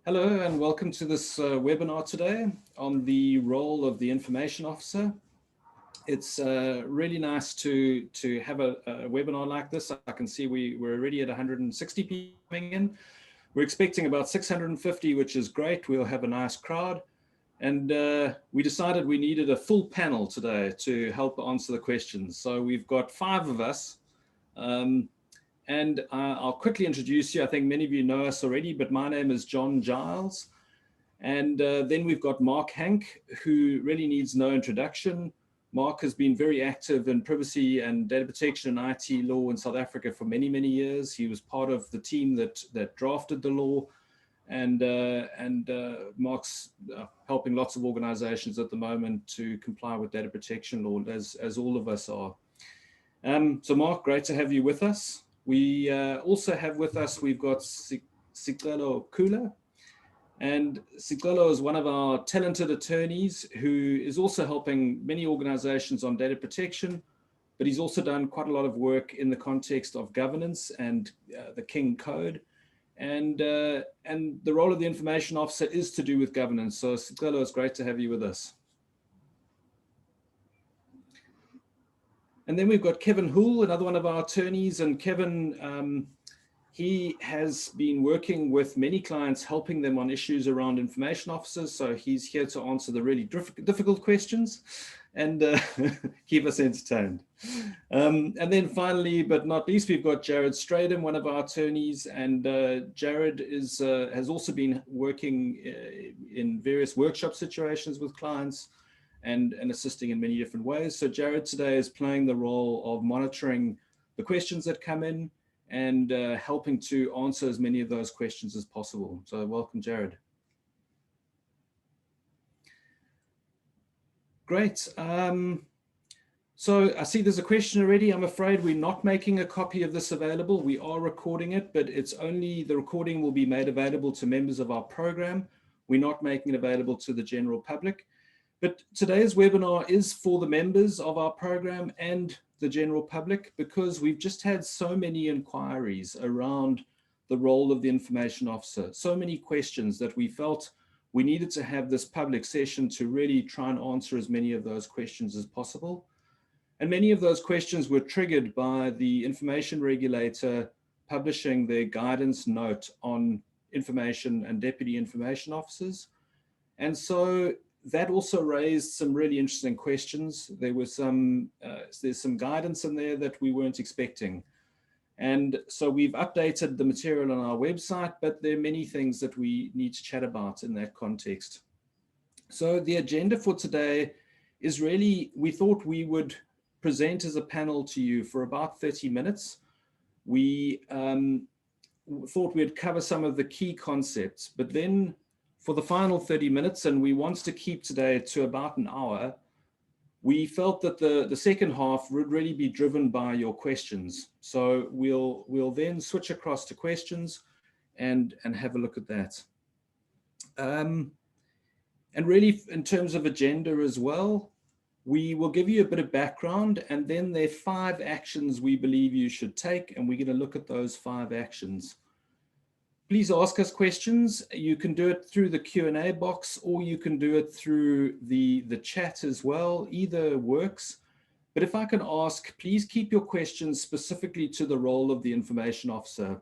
Hello and welcome to this webinar today on the role of the information officer. It's really nice to have a webinar like this. I can see we're already at 160 people coming in. We're expecting about 650, which is great. We'll have a nice crowd. And we decided we needed a full panel today to help answer the questions. So we've got 5 of us. And I'll quickly introduce you. I think many of you know us already, but my name is John Giles. And then we've got Mark Hank, who really needs no introduction. Mark has been very active in privacy and data protection and IT law in South Africa for many, many years. He was part of the team that drafted the law. And Mark's helping lots of organizations at the moment to comply with data protection law, as all of us are. So Mark, great to have you with us. We also have with us, we've got Sicelo Kula. And Sicelo is one of our talented attorneys who is also helping many organizations on data protection, but he's also done quite a lot of work in the context of governance and the King Code. And the role of the information officer is to do with governance. So Sicelo, it's great to have you with us. And then we've got Kevin Houle, another one of our attorneys. And Kevin, he has been working with many clients, helping them on issues around information officers. So he's here to answer the really difficult questions and keep us entertained. And then finally, but not least, we've got Jared Straden, one of our attorneys. And Jared has also been working in various workshop situations with clients and assisting in many different ways. So Jared today is playing the role of monitoring the questions that come in and helping to answer as many of those questions as possible. So welcome, Jared. Great. So I see there's a question already. I'm afraid we're not making a copy of this available. We are recording it, but it's only the recording will be made available to members of our program. We're not making it available to the general public. But today's webinar is for the members of our program and the general public, because we've just had so many inquiries around the role of the information officer, so many questions that we felt we needed to have this public session to really try and answer as many of those questions as possible. And many of those questions were triggered by the information regulator publishing their guidance note on information and deputy information officers. And so that also raised some really interesting questions. There was there's some guidance in there that we weren't expecting. And so we've updated the material on our website, but there are many things that we need to chat about in that context. So the agenda for today is really, we thought we would present as a panel to you for about 30 minutes. We thought we'd cover some of the key concepts, but then for the final 30 minutes, and we want to keep today to about an hour, we felt that the second half would really be driven by your questions. So we'll then switch across to questions and have a look at that. And really, in terms of agenda as well, we will give you a bit of background, and then there are 5 actions we believe you should take, and we're going to look at those 5 actions. Please ask us questions. You can do it through the Q&A box, or you can do it through the chat as well. Either works. But if I can ask, please keep your questions specifically to the role of the information officer.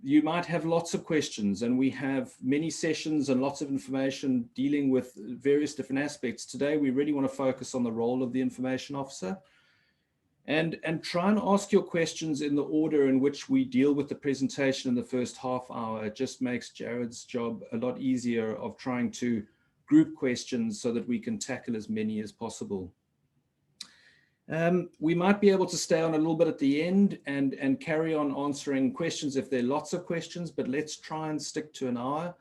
You might have lots of questions, and we have many sessions and lots of information dealing with various different aspects. Today, we really want to focus on the role of the information officer. And try and ask your questions in the order in which we deal with the presentation in the first half hour. It just makes Jared's job a lot easier of trying to group questions so that we can tackle as many as possible. We might be able to stay on a little bit at the end and carry on answering questions if there are lots of questions, but let's try and stick to an hour.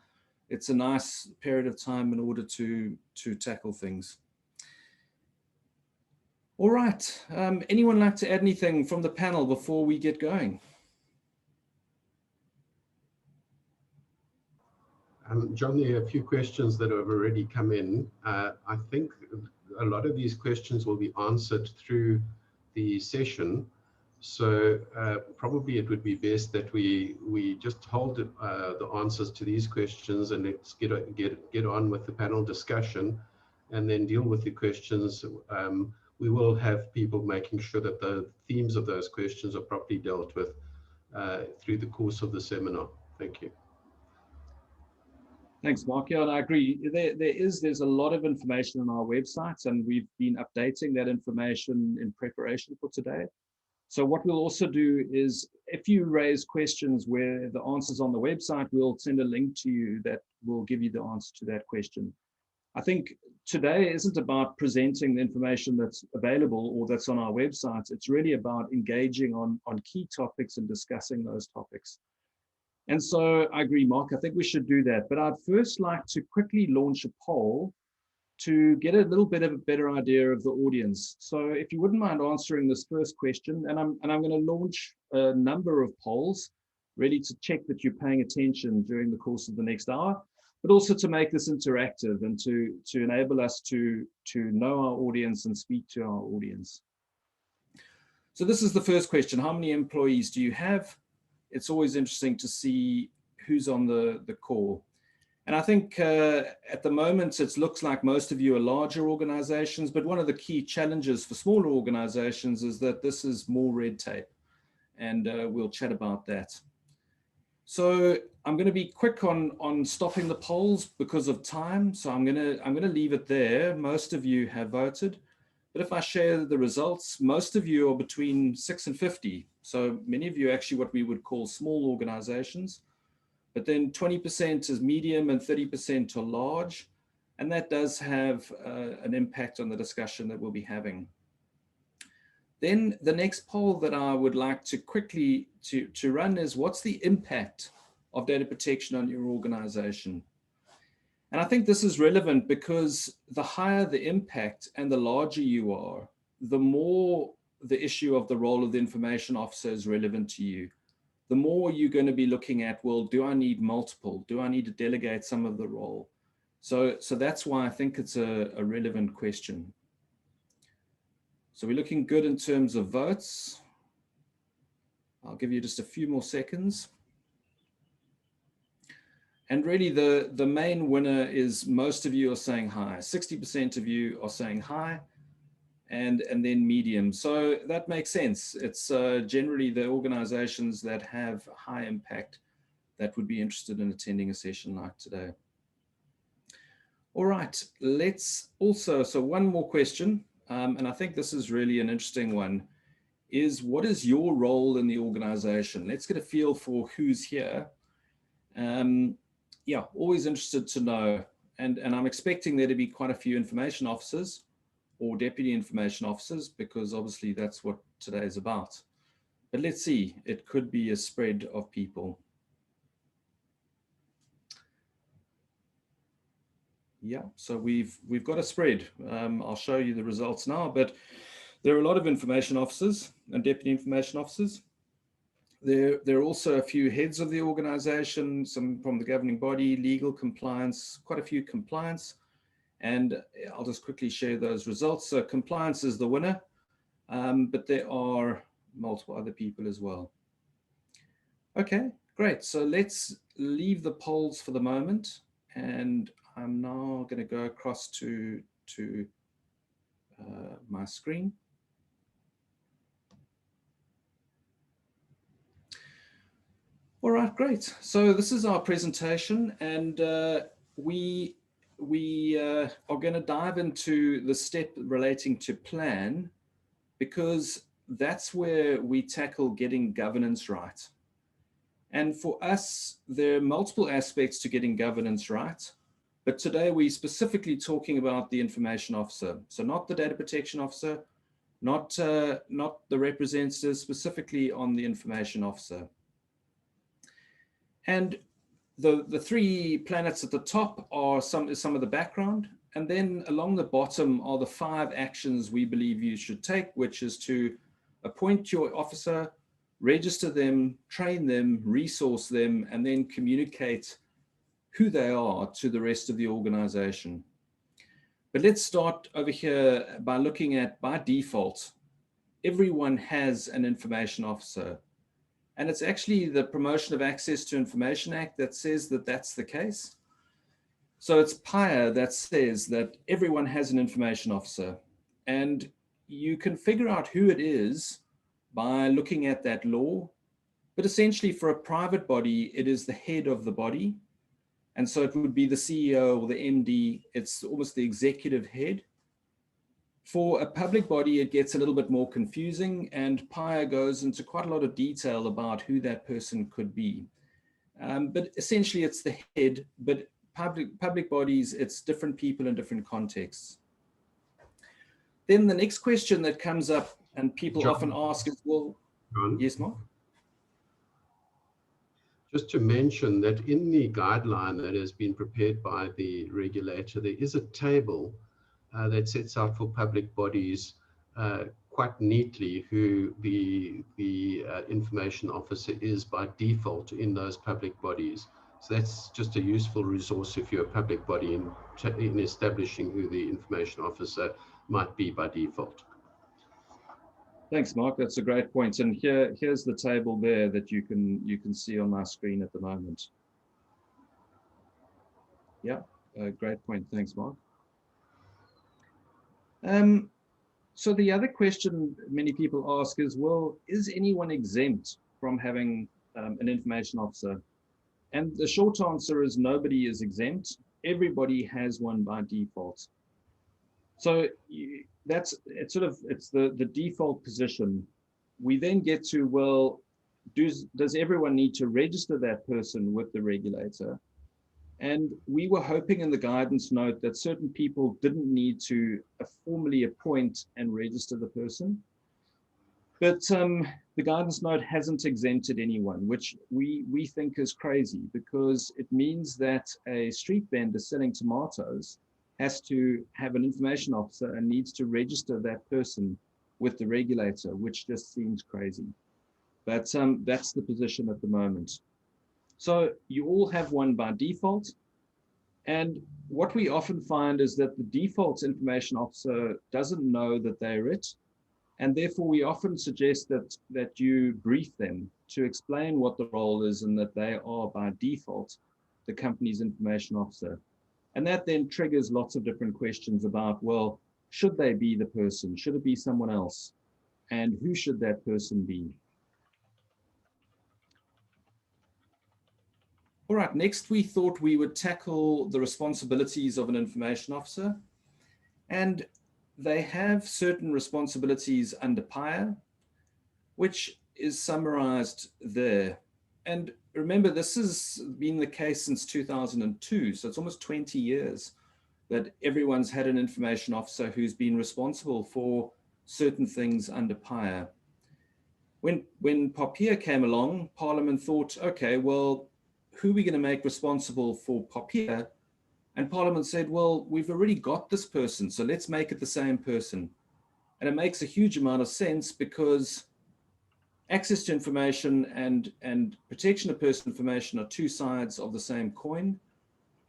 It's a nice period of time in order to tackle things. All right, anyone like to add anything from the panel before we get going? John, there are a few questions that have already come in. I think a lot of these questions will be answered through the session. So probably it would be best that we just hold the answers to these questions, and let's get on with the panel discussion, and then deal with the questions. We will have people making sure that the themes of those questions are properly dealt with through the course of the seminar. Thank you. Thanks, Mark. Yeah, and I agree. There's a lot of information on our website, and we've been updating that information in preparation for today. So what we'll also do is, if you raise questions where the answer's on the website, we'll send a link to you that will give you the answer to that question. I think today isn't about presenting the information that's available or that's on our website. It's really about engaging on key topics and discussing those topics. And so I agree, Mark, I think we should do that. But I'd first like to quickly launch a poll to get a little bit of a better idea of the audience. So if you wouldn't mind answering this first question, and I'm going to launch a number of polls ready to check that you're paying attention during the course of the next hour, but also to make this interactive and to enable us to know our audience and speak to our audience. So this is the first question. How many employees do you have? It's always interesting to see who's on the call. And I think at the moment, it looks like most of you are larger organizations, but one of the key challenges for smaller organizations is that this is more red tape, and we'll chat about that. So I'm going to be quick on stopping the polls because of time. So I'm going to leave it there. Most of you have voted. But if I share the results, most of you are between 6 and 50. So many of you are actually what we would call small organizations. But then 20% is medium and 30% are large. And that does have an impact on the discussion that we'll be having. Then the next poll that I would like to quickly to run is, what's the impact of data protection on your organization? And I think this is relevant because the higher the impact and the larger you are, the more the issue of the role of the information officer is relevant to you. The more you're going to be looking at, well, do I need multiple? Do I need to delegate some of the role? So that's why I think it's a relevant question. So we're looking good in terms of votes. I'll give you just a few more seconds. And really the main winner is most of you are saying high. 60% of you are saying high, and then medium. So that makes sense. It's generally the organizations that have high impact that would be interested in attending a session like today. All right, let's also, so one more question, and I think this is really an interesting one, is what is your role in the organization? Let's get a feel for who's here. Yeah, always interested to know. And I'm expecting there to be quite a few information officers or deputy information officers, because obviously that's what today is about. But let's see, it could be a spread of people. Yeah, so we've got a spread. I'll show you the results now, but there are a lot of information officers and deputy information officers. There are also a few heads of the organization, some from the governing body, legal, compliance, quite a few compliance. And I'll just quickly share those results. So compliance is the winner, but there are multiple other people as well. Okay, great. So let's leave the polls for the moment. And I'm now going to go across to my screen. All right, great. So this is our presentation, and we are going to dive into the step relating to plan, because that's where we tackle getting governance right. And for us, there are multiple aspects to getting governance right, but today we're specifically talking about the information officer. So not the data protection officer, not the representative, specifically on the information officer. And the three planets at the top are some of the background. And then along the bottom are the 5 actions we believe you should take, which is to appoint your officer, register them, train them, resource them, and then communicate who they are to the rest of the organization. But let's start over here by looking at, by default, everyone has an information officer. And it's actually the Promotion of Access to Information Act that says that that's the case. So it's POPIA that says that everyone has an information officer, and you can figure out who it is by looking at that law. But essentially for a private body, it is the head of the body. And so it would be the CEO or the MD. It's almost the executive head. For a public body, it gets a little bit more confusing, and POPIA goes into quite a lot of detail about who that person could be. But essentially it's the head, but public bodies, it's different people in different contexts. Then the next question that comes up and people often ask is, well, John, yes, Mark? just to mention that in the guideline that has been prepared by the regulator, there is a table that sets out for public bodies quite neatly who the information officer is by default in those public bodies. So that's just a useful resource if you're a public body in establishing who the information officer might be by default. Thanks, Mark. That's a great point. And here's the table there that you can see on my screen at the moment. Yeah, great point. Thanks, Mark. So the other question many people ask is, well, is anyone exempt from having an information officer? And the short answer is nobody is exempt. Everybody has one by default. So it's the default position. We then get to, well, does everyone need to register that person with the regulator? And we were hoping in the guidance note that certain people didn't need to formally appoint and register the person. But the guidance note hasn't exempted anyone, which we think is crazy, because it means that a street vendor selling tomatoes has to have an information officer and needs to register that person with the regulator, which just seems crazy. But that's the position at the moment. So you all have one by default. And what we often find is that the default information officer doesn't know that they're it. And therefore, we often suggest that you brief them to explain what the role is and that they are by default the company's information officer. And that then triggers lots of different questions about, well, should they be the person? Should it be someone else? And who should that person be? All right, next we thought we would tackle the responsibilities of an information officer. And they have certain responsibilities under POPIA, which is summarized there. And remember, this has been the case since 2002, so it's almost 20 years that everyone's had an information officer who's been responsible for certain things under POPIA. When POPIA came along, Parliament thought, okay, well, who are we going to make responsible for POPIA? And Parliament said, well, we've already got this person, so let's make it the same person. And it makes a huge amount of sense, because access to information and protection of personal information are two sides of the same coin.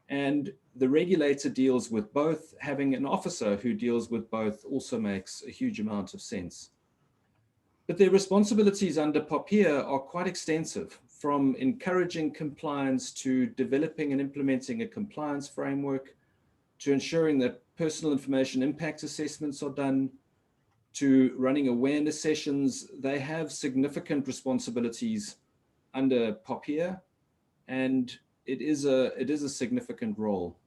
And the regulator deals with both. Having an officer who deals with both also makes a huge amount of sense. But their responsibilities under POPIA are quite extensive, from encouraging compliance to developing and implementing a compliance framework, to ensuring that personal information impact assessments are done, to running awareness sessions. They have significant responsibilities under POPIA, and it is a significant role.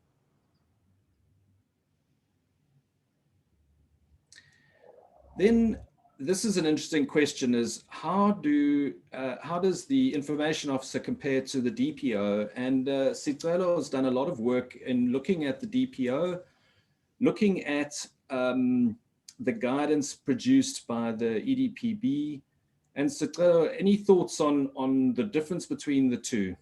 Then this is an interesting question, is how does the information officer compare to the DPO? And Sicelo has done a lot of work in looking at the DPO, looking at the guidance produced by the EDPB. And Sicelo, any thoughts on the difference between the two?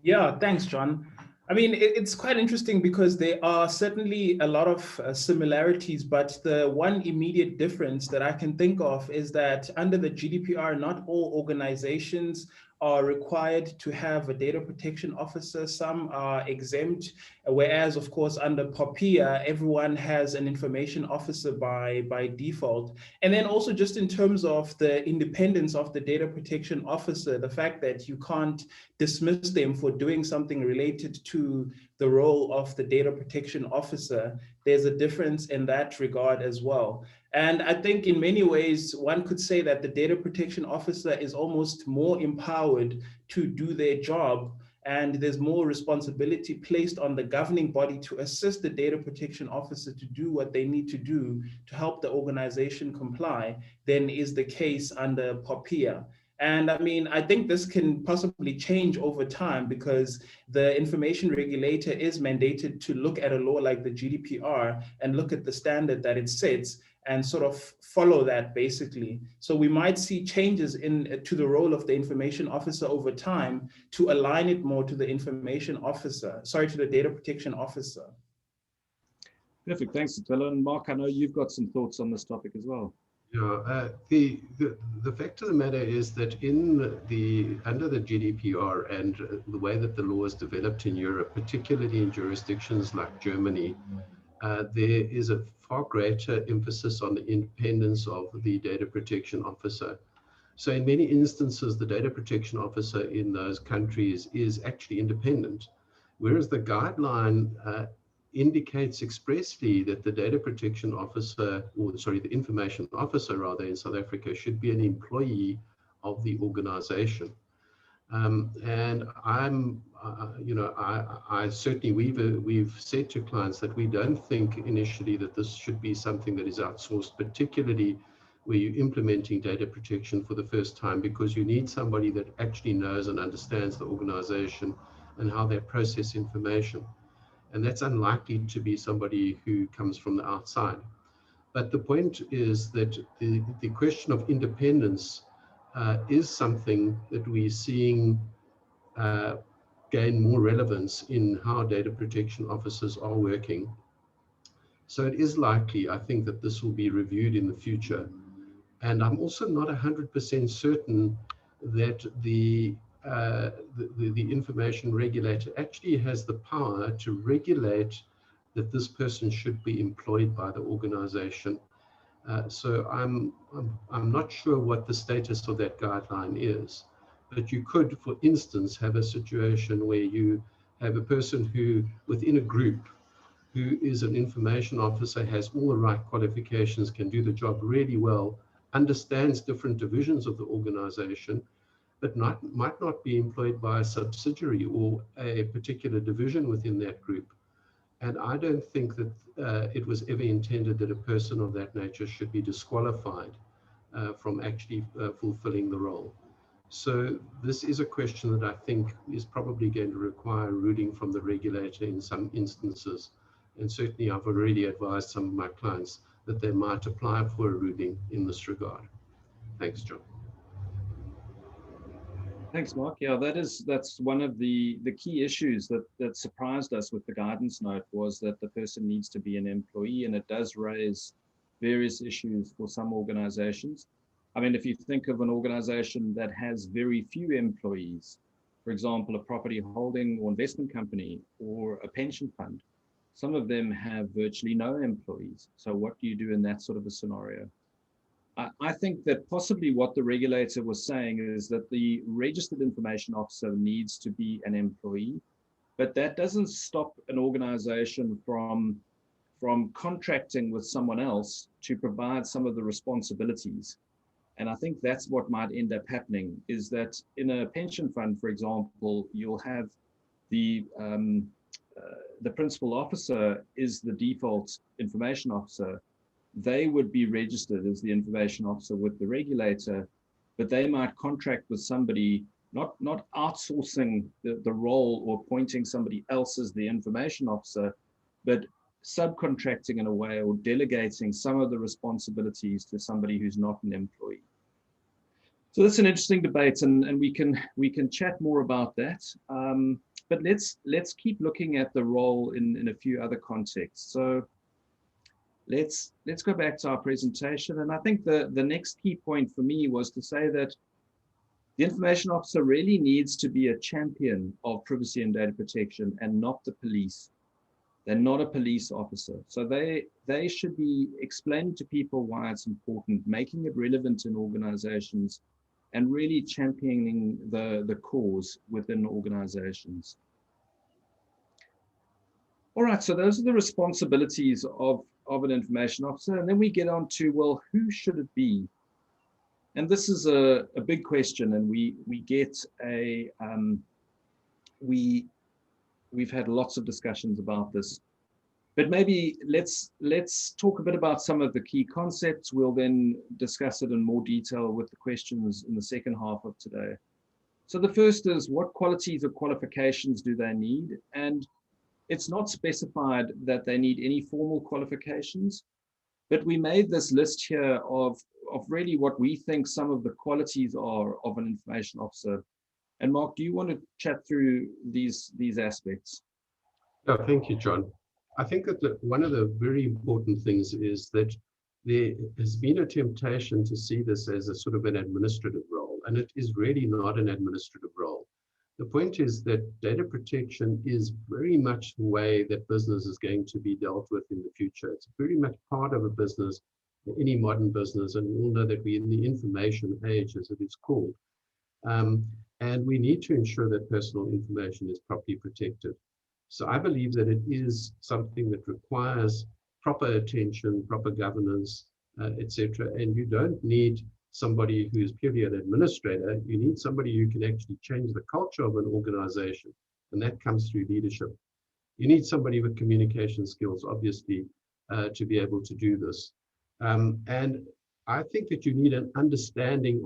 Yeah, thanks, John. I mean, it's quite interesting because there are certainly a lot of similarities, but the one immediate difference that I can think of is that under the GDPR, not all organizations are required to have a data protection officer, some are exempt, whereas of course under POPIA, everyone has an information officer by default. And then also just in terms of the independence of the data protection officer, the fact that you can't dismiss them for doing something related to the role of the data protection officer, there's a difference in that regard as well. And I think in many ways, one could say that the data protection officer is almost more empowered to do their job, and there's more responsibility placed on the governing body to assist the data protection officer to do what they need to do to help the organization comply than is the case under POPIA. And I mean, I think this can possibly change over time because the information regulator is mandated to look at a law like the GDPR and look at the standard that it sets and sort of follow that basically. So we might see changes to the role of the information officer over time to align it more to the information officer, sorry, to the data protection officer. Perfect, thanks, Attila. And Mark, I know you've got some thoughts on this topic as well. Yeah, the fact of the matter is that under the GDPR and the way that the law is developed in Europe, particularly in jurisdictions like Germany, there is a far greater emphasis on the independence of the data protection officer. So in many instances, the data protection officer in those countries is actually independent, whereas the guideline indicates expressly that the data protection officer, or sorry, the information officer rather in South Africa should be an employee of the organization. And I'm, I certainly, we've said to clients that we don't think initially that this should be something that is outsourced, particularly where you're implementing data protection for the first time, because you need somebody that actually knows and understands the organization and how they process information. And that's unlikely to be somebody who comes from the outside. But the point is that the question of independence is something that we're seeing gain more relevance in how data protection officers are working. So it is likely, I think, that this will be reviewed in the future. And I'm also not 100% certain that the information regulator actually has the power to regulate that this person should be employed by the organization. So I'm not sure what the status of that guideline is, but you could, for instance, have a situation where you have a person who, within a group, who is an information officer, has all the right qualifications, can do the job really well, understands different divisions of the organization, but might not be employed by a subsidiary or a particular division within that group. And I don't think that it was ever intended that a person of that nature should be disqualified from actually fulfilling the role. So this is a question that I think is probably going to require ruling from the regulator in some instances. And certainly I've already advised some of my clients that they might apply for a ruling in this regard. Thanks, John. Thanks, Mark. Yeah, that's one of the key issues that surprised us with the guidance note, was that the person needs to be an employee, and it does raise various issues for some organizations. I mean, if you think of an organization that has very few employees, for example, a property holding or investment company or a pension fund, some of them have virtually no employees. So what do you do in that sort of a scenario? I think that possibly what the regulator was saying is that the registered information officer needs to be an employee, but that doesn't stop an organization from contracting with someone else to provide some of the responsibilities. And I think that's what might end up happening, is that in a pension fund, for example, you'll have the principal officer is the default information officer. They would be registered as the information officer with the regulator, but they might contract with somebody, not outsourcing the role or appointing somebody else as the information officer, but subcontracting in a way or delegating some of the responsibilities to somebody who's not an employee. So that's an interesting debate, and we can chat more about that. But let's keep looking at the role in a few other contexts. So let's go back to our presentation. And I think the next key point for me was to say that The information officer really needs to be a champion of privacy and data protection and not the police. They're not a police officer. So they should be explaining to people why it's important, making it relevant in organizations, and really championing the cause within organizations. All right, so those are the responsibilities of an information officer. And then we get on to, well, who should it be? And this is a big question, and we've had lots of discussions about this. But maybe let's talk a bit about some of the key concepts. We'll then discuss it in more detail with the questions in the second half of today. So the first is, what qualities or qualifications do they need? And it's not specified that they need any formal qualifications, but we made this list here of really what we think some of the qualities are of an information officer. And Mark, do you want to chat through these aspects? Yeah, thank you, John. I think that one of the very important things is that there has been a temptation to see this as a sort of an administrative role, and it is really not an administrative role. The point is that data protection is very much the way that business is going to be dealt with in the future. It's very much part of a business, any modern business, and we all know that we're in the information age, as it is called. And we need to ensure that personal information is properly protected. So I believe that it is something that requires proper attention, proper governance, etc. And you don't need somebody who is purely an administrator. You need somebody who can actually change the culture of an organization, and that comes through leadership. You need somebody with communication skills, obviously, to be able to do this. And I think that you need an understanding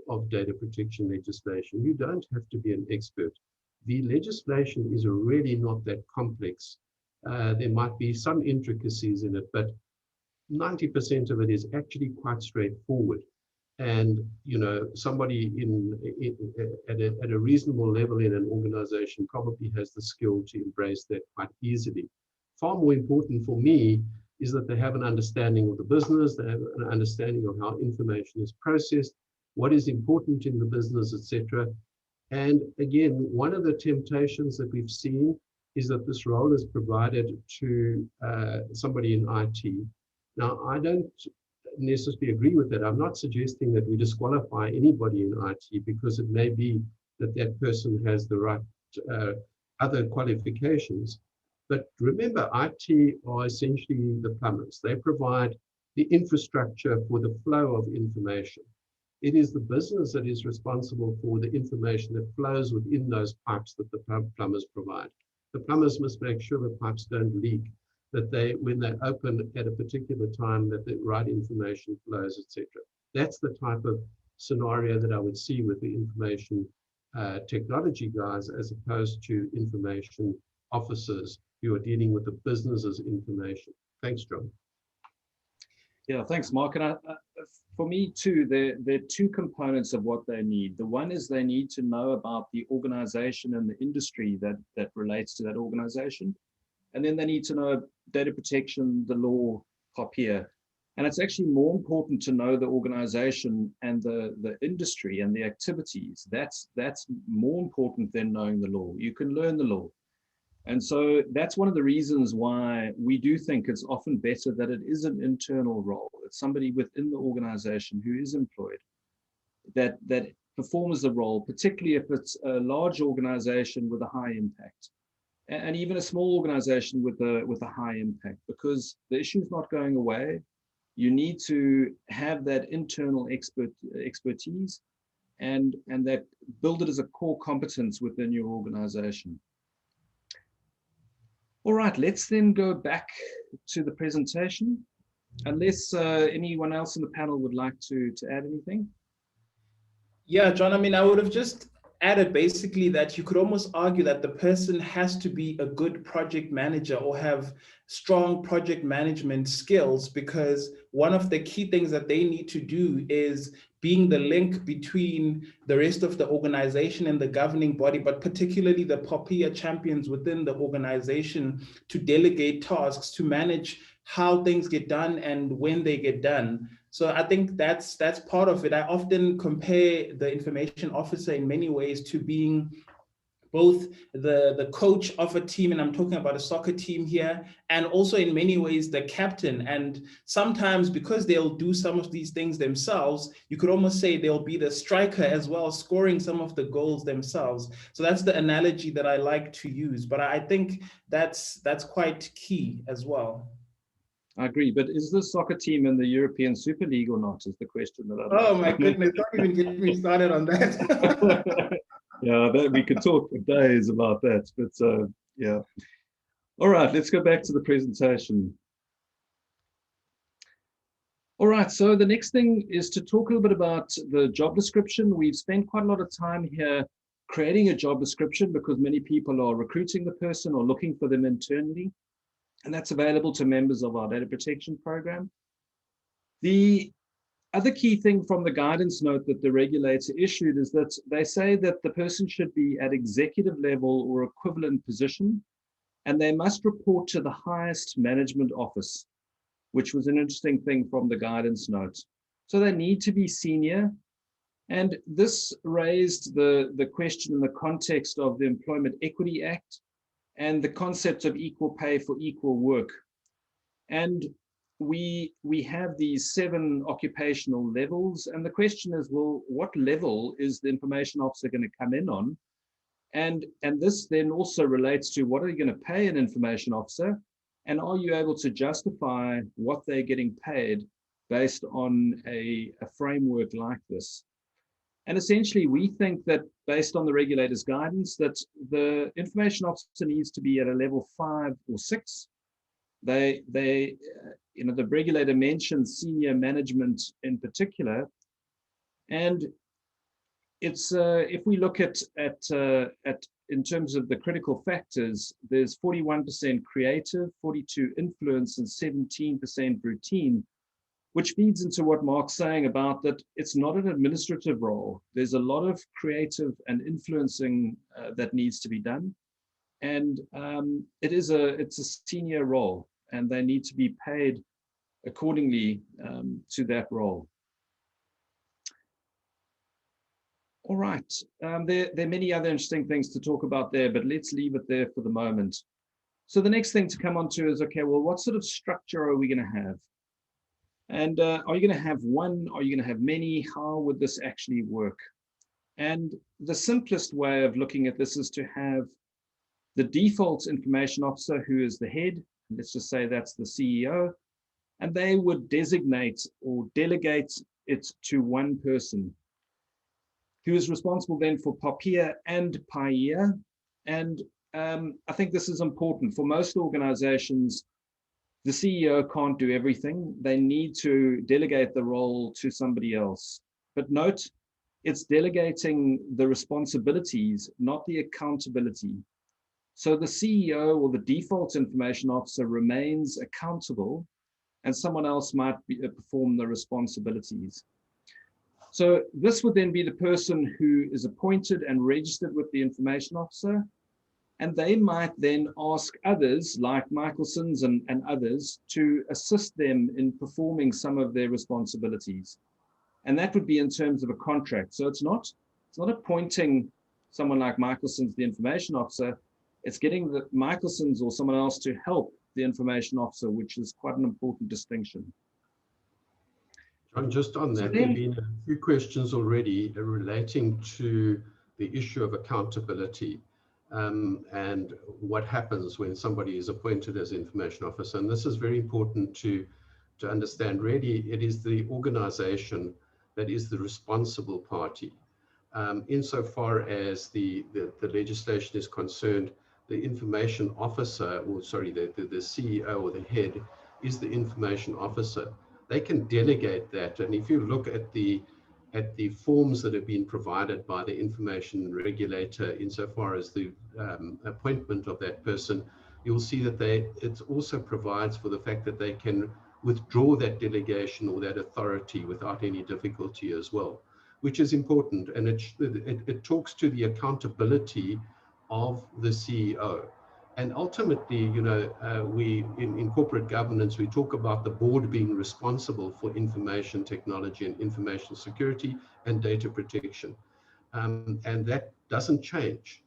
of data protection legislation. You don't have to be an expert. The legislation is really not that complex. There might be some intricacies in it, but 90% of it is actually quite straightforward. And somebody at a reasonable level in an organization probably has the skill to embrace that quite easily. Far more important for me is that they have an understanding of the business, they have an understanding of how information is processed, what is important in the business, etc. And again, one of the temptations that we've seen is that this role is provided to somebody in IT. Now, I don't necessarily agree with that. I'm not suggesting that we disqualify anybody in IT, because it may be that that person has the right other qualifications. But remember, IT are essentially the plumbers. They provide the infrastructure for the flow of information. It is the business that is responsible for the information that flows within those pipes that the plumbers provide. The plumbers must make sure the pipes don't leak, that when they open at a particular time, that the right information flows, etc. That's the type of scenario that I would see with the information technology guys, as opposed to information officers who are dealing with the business's information. Thanks, John. Yeah, thanks, Mark. And for me too, there are two components of what they need. The one is they need to know about the organization and the industry that relates to that organization. And then they need to know data protection, the law, POPIA. And it's actually more important to know the organization and the industry and the activities. That's more important than knowing the law. You can learn the law. And so that's one of the reasons why we do think it's often better that it is an internal role. It's somebody within the organization who is employed that performs the role, particularly if it's a large organization with a high impact, and even a small organization with a high impact, because the issue is not going away. You need to have that internal expertise and that build it as a core competence within your organization. All right, let's then go back to the presentation, unless anyone else in the panel would like to add anything. Yeah, John, I mean, I would have just added basically that you could almost argue that the person has to be a good project manager or have strong project management skills, because one of the key things that they need to do is being the link between the rest of the organization and the governing body, but particularly the POPIA champions within the organization, to delegate tasks, to manage how things get done and when they get done. So I think that's part of it. I often compare the information officer in many ways to being both the coach of a team, and I'm talking about a soccer team here, and also in many ways the captain. And sometimes because they'll do some of these things themselves, you could almost say they'll be the striker as well, scoring some of the goals themselves. So that's the analogy that I like to use, but I think that's quite key as well. I agree, but is the soccer team in the European Super League or not, is the question that I'd Oh like my goodness, don't even get me started on that. Yeah, we could talk for days about that, but yeah. All right, let's go back to the presentation. All right, so the next thing is to talk a little bit about the job description. We've spent quite a lot of time here creating a job description because many people are recruiting the person or looking for them internally, and that's available to members of our data protection program. The other key thing from the guidance note that the regulator issued is that they say that the person should be at executive level or equivalent position, and they must report to the highest management office, which was an interesting thing from the guidance note. So they need to be senior. And this raised the question in the context of the Employment Equity Act and the concept of equal pay for equal work. And we have these 7 occupational levels. And the question is, well, what level is the information officer going to come in on? And this then also relates to what are you going to pay an information officer? And are you able to justify what they're getting paid based on a framework like this? And essentially, we think that based on the regulator's guidance, that the information officer needs to be at a level 5 or 6. The regulator mentions senior management in particular, and it's if we look at in terms of the critical factors, there's 41% creative, 42% influence, and 17% routine, which feeds into what Mark's saying about that it's not an administrative role. There's a lot of creative and influencing that needs to be done, and it's a senior role, and they need to be paid accordingly to that role. All right, there are many other interesting things to talk about there, but let's leave it there for the moment. So the next thing to come on to is, okay, well, what sort of structure are we going to have? And are you going to have one? Are you going to have many? How would this actually work? And the simplest way of looking at this is to have the default information officer, who is the head. Let's just say that's the CEO. And they would designate or delegate it to one person who is responsible then for POPIA and PIA. And I think this is important. For most organizations, the CEO can't do everything. They need to delegate the role to somebody else. But note, it's delegating the responsibilities, not the accountability. So the CEO or the default information officer remains accountable, and someone else might perform the responsibilities. So this would then be the person who is appointed and registered with the information officer, and they might then ask others like Michalsons and others to assist them in performing some of their responsibilities. And that would be in terms of a contract. So it's not appointing someone like Michalsons, the information officer, it's getting the Michalsons or someone else to help the information officer, which is quite an important distinction. John, just on that, there have been a few questions already relating to the issue of accountability and what happens when somebody is appointed as information officer. And this is very important to understand. Really, it is the organization that is the responsible party. Insofar as the legislation is concerned, the information officer, or sorry, the CEO or the head is the information officer. They can delegate that. And if you look at the forms that have been provided by the information regulator insofar as the appointment of that person, you'll see that it also provides for the fact that they can withdraw that delegation or that authority without any difficulty as well, which is important. And it talks to the accountability of the CEO. And ultimately, you know, we in corporate governance, we talk about the board being responsible for information technology and information security and data protection. And that doesn't change.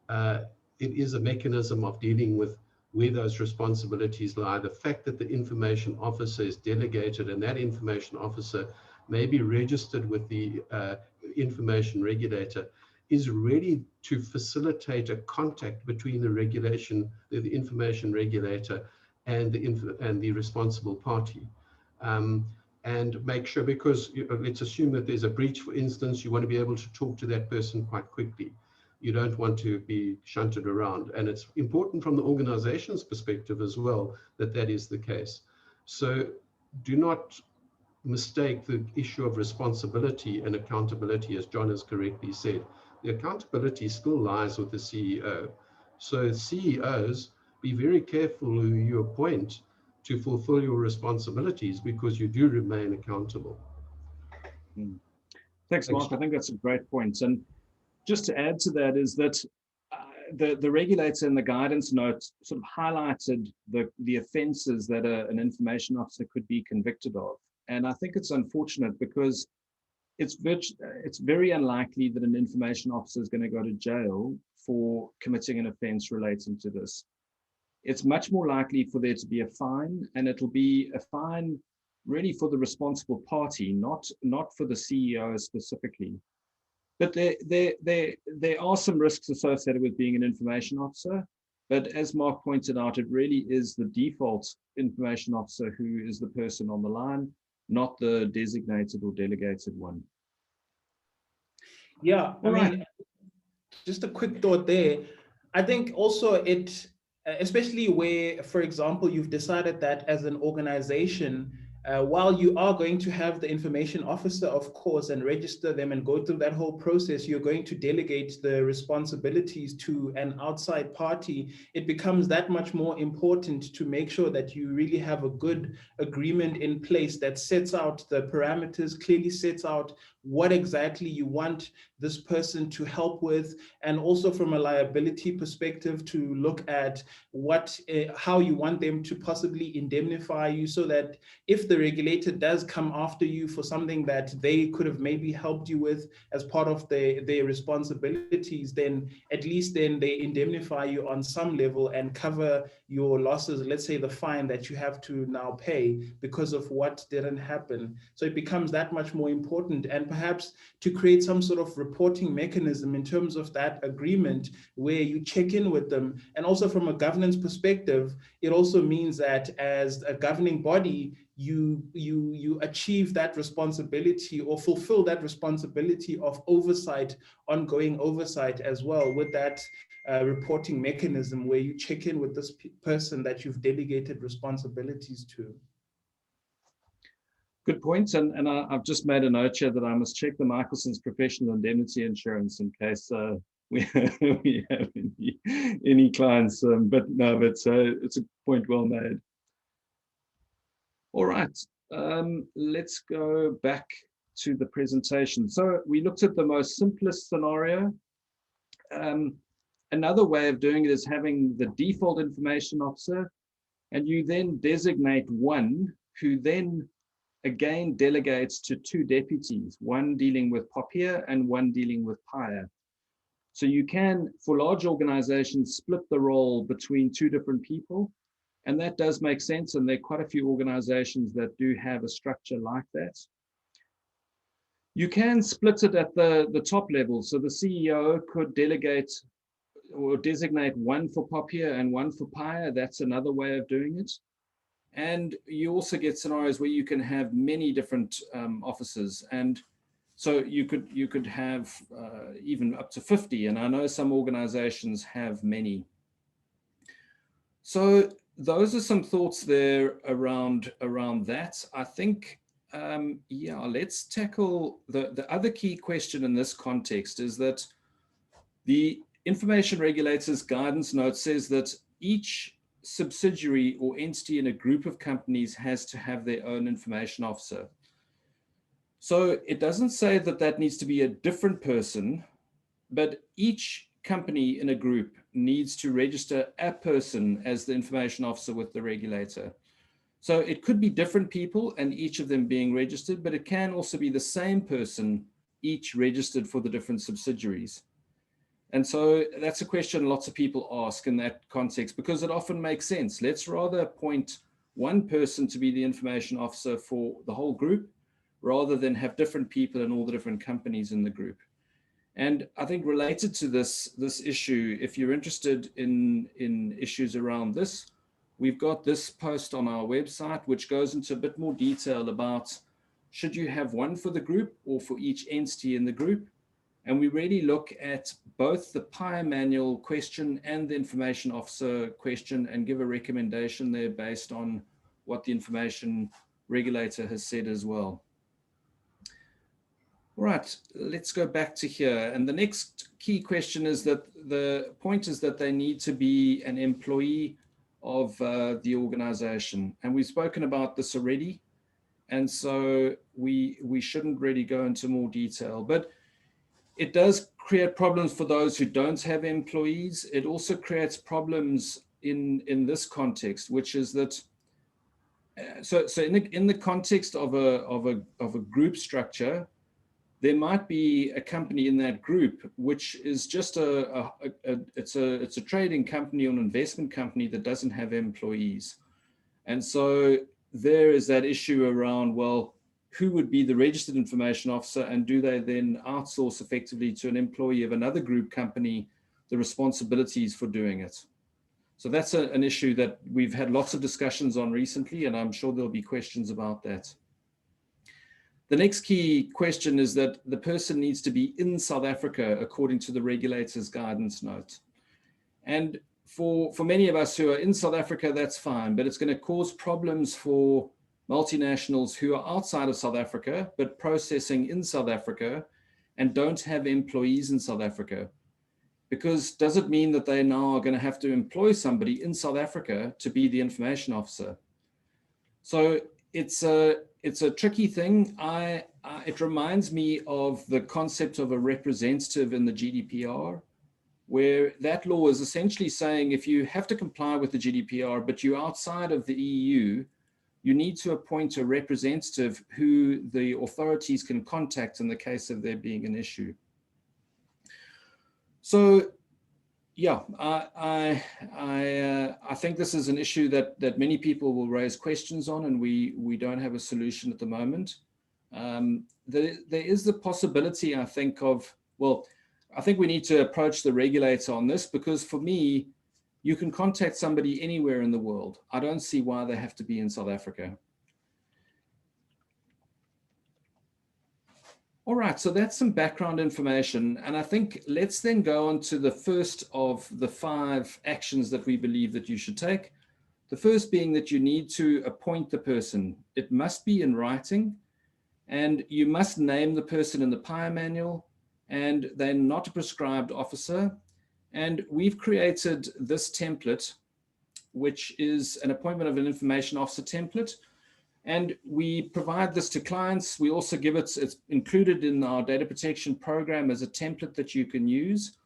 It is a mechanism of dealing with where those responsibilities lie. The fact that the information officer is delegated and that information officer may be registered with the information regulator is ready to facilitate a contact between the information regulator and the responsible party. And make sure, because let's assume that there's a breach, for instance, you want to be able to talk to that person quite quickly. You don't want to be shunted around. And it's important from the organization's perspective as well that that is the case. So do not mistake the issue of responsibility and accountability, as John has correctly said. The accountability still lies with the CEO. So CEOs, be very careful who you appoint to fulfill your responsibilities, because you do remain accountable. Thanks, Mark. I think that's a great point. And just to add to that is that the regulator in the guidance note sort of highlighted the offenses that an information officer could be convicted of. And I think it's unfortunate because it's very unlikely that an information officer is going to go to jail for committing an offense relating to this. It's much more likely for there to be a fine, and it'll be a fine really for the responsible party, not for the CEO specifically. But there are some risks associated with being an information officer. But as Mark pointed out, it really is the default information officer who is the person on the line, not the designated or delegated one. Yeah, I mean, just a quick thought there. I think also it, especially where, for example, you've decided that as an organization, while you are going to have the information officer, of course, and register them and go through that whole process, you're going to delegate the responsibilities to an outside party. It becomes that much more important to make sure that you really have a good agreement in place that sets out the parameters, clearly sets out what exactly you want this person to help with, and also from a liability perspective to look at how you want them to possibly indemnify you, so that if the regulator does come after you for something that they could have maybe helped you with as part of their responsibilities, then at least then they indemnify you on some level and cover your losses, let's say the fine that you have to now pay because of what didn't happen. So it becomes that much more important, and perhaps to create some sort of reporting mechanism in terms of that agreement where you check in with them. And also from a governance perspective, it also means that as a governing body, you achieve that responsibility or fulfill that responsibility of oversight, ongoing oversight as well, with that reporting mechanism where you check in with this person that you've delegated responsibilities to. Good point. And I've just made a note here that I must check the Michalsons professional indemnity insurance in case we have any clients. But no, it's a point well made. All right, let's go back to the presentation. So we looked at the most simplest scenario. Another way of doing it is having the default information officer, and you then designate one who then again delegates to two deputies, one dealing with POPIA and one dealing with PIA. So you can, for large organizations, split the role between two different people. And that does make sense. And there are quite a few organizations that do have a structure like that. You can split it at the top level. So the CEO could delegate or designate one for POPIA and one for PIA. That's another way of doing it. And you also get scenarios where you can have many different officers. And so you could have even up to 50. And I know some organizations have many. So those are some thoughts there around that. I think, yeah, let's tackle the other key question in this context is that the information regulator's guidance note says that each subsidiary or entity in a group of companies has to have their own information officer. So it doesn't say that that needs to be a different person, but each company in a group needs to register a person as the information officer with the regulator. So it could be different people and each of them being registered, but it can also be the same person, each registered for the different subsidiaries. And so that's a question lots of people ask in that context, because it often makes sense. Let's rather appoint one person to be the information officer for the whole group, rather than have different people in all the different companies in the group. And I think related to this issue, if you're interested in issues around this, we've got this post on our website, which goes into a bit more detail about should you have one for the group or for each entity in the group. And we really look at both the POPIA manual question and the information officer question and give a recommendation there based on what the information regulator has said as well. All right, let's go back to here. And the next key question is that the point is that they need to be an employee of the organization. And we've spoken about this already. And so we shouldn't really go into more detail, but it does create problems for those who don't have employees. It also creates problems in this context, which is that, so in the context of a group structure, there might be a company in that group which is just it's a trading company or an investment company that doesn't have employees. And so there is that issue around, well, who would be the registered information officer, and do they then outsource effectively to an employee of another group company the responsibilities for doing it? So that's an issue that we've had lots of discussions on recently, and I'm sure there'll be questions about that. The next key question is that the person needs to be in South Africa according to the regulator's guidance note. And for many of us who are in South Africa, that's fine, but it's going to cause problems for multinationals who are outside of South Africa, but processing in South Africa and don't have employees in South Africa. Because does it mean that they now are going to have to employ somebody in South Africa to be the information officer? So it's a tricky thing. It reminds me of the concept of a representative in the GDPR, where that law is essentially saying if you have to comply with the GDPR, but you're outside of the EU, you need to appoint a representative who the authorities can contact in the case of there being an issue. So yeah, I think this is an issue that many people will raise questions on, and we don't have a solution at the moment. There is the possibility, I think, of, well, I think we need to approach the regulator on this, because for me, you can contact somebody anywhere in the world. I don't see why they have to be in South Africa. All right, so that's some background information. And I think let's then go on to the first of the 5 actions that we believe that you should take. The first being that you need to appoint the person. It must be in writing, and you must name the person in the POPIA manual, and they're not a prescribed officer. And we've created this template, which is an appointment of an information officer template. And we provide this to clients. We also give it's included in our data protection program as a template that you can use.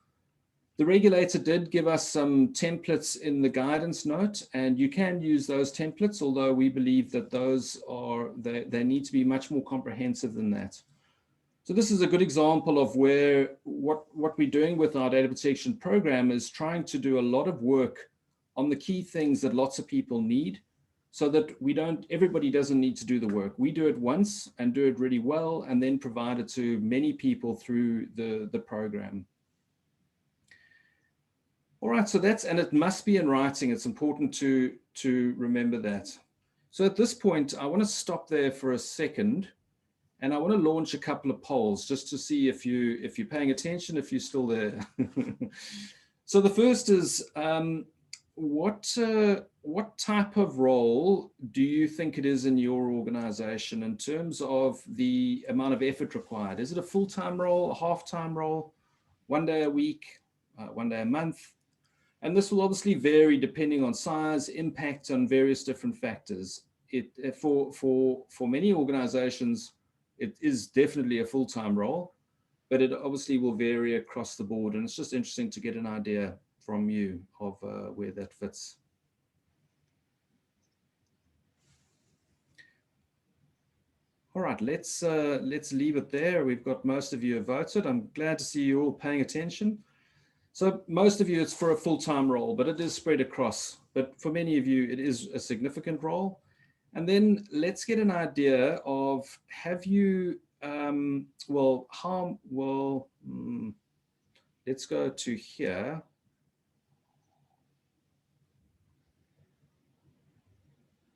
The regulator did give us some templates in the guidance note, and you can use those templates, although we believe that those are, they need to be much more comprehensive than that. So this is a good example of where what we're doing with our data protection program is trying to do a lot of work on the key things that lots of people need, so that everybody doesn't need to do the work. We do it once and do it really well, and then provide it to many people through the program. All right, so and it must be in writing. It's important to remember that. So at this point, I want to stop there for a second, and I want to launch a couple of polls just to see if you're paying attention, if you're still there. So the first is, what type of role do you think it is in your organization in terms of the amount of effort required? Is it a full-time role, a half-time role, 1 day a week, 1 day a month? And this will obviously vary depending on size, impact on various different factors. For many organizations, it is definitely a full-time role. but it obviously will vary across the board. And it's just interesting to get an idea from you of where that fits. All right, let's leave it there. We've got most of you have voted. I'm glad to see you all paying attention. So most of you, it's for a full-time role, but it is spread across. But for many of you, it is a significant role. And then let's get an idea of, have you, let's go to here.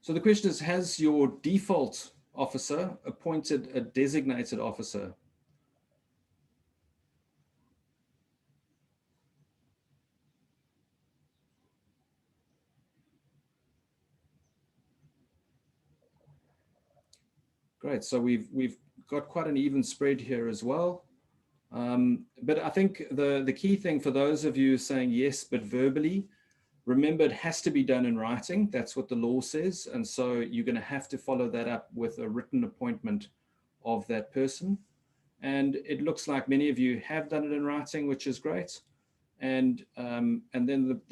So the question is, has your default officer appointed a designated officer? Great, so we've got quite an even spread here as well. But I think the key thing for those of you saying yes, but verbally, remember it has to be done in writing. That's what the law says. And so you're going to have to follow that up with a written appointment of that person. And it looks like many of you have done it in writing, which is great. And then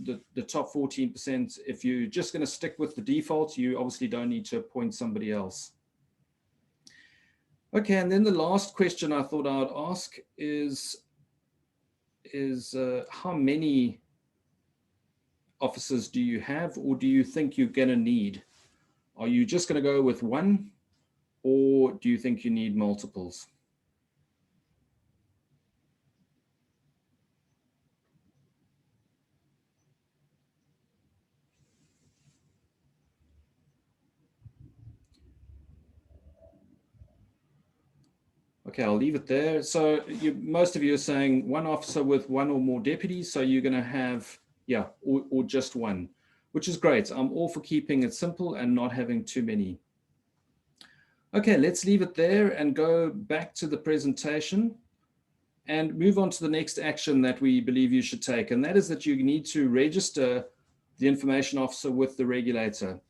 the top 14%, if you're just going to stick with the default, you obviously don't need to appoint somebody else. Okay, and then the last question I thought I'd ask is how many officers do you have, or do you think you're going to need? Are you just going to go with one, or do you think you need multiples? Okay, I'll leave it there. So most of you are saying one officer with one or more deputies. So you're going to have, yeah, or just one, which is great. I'm all for keeping it simple and not having too many. Okay, let's leave it there and go back to the presentation and move on to the next action that we believe you should take. And that is that you need to register the information officer with the regulator.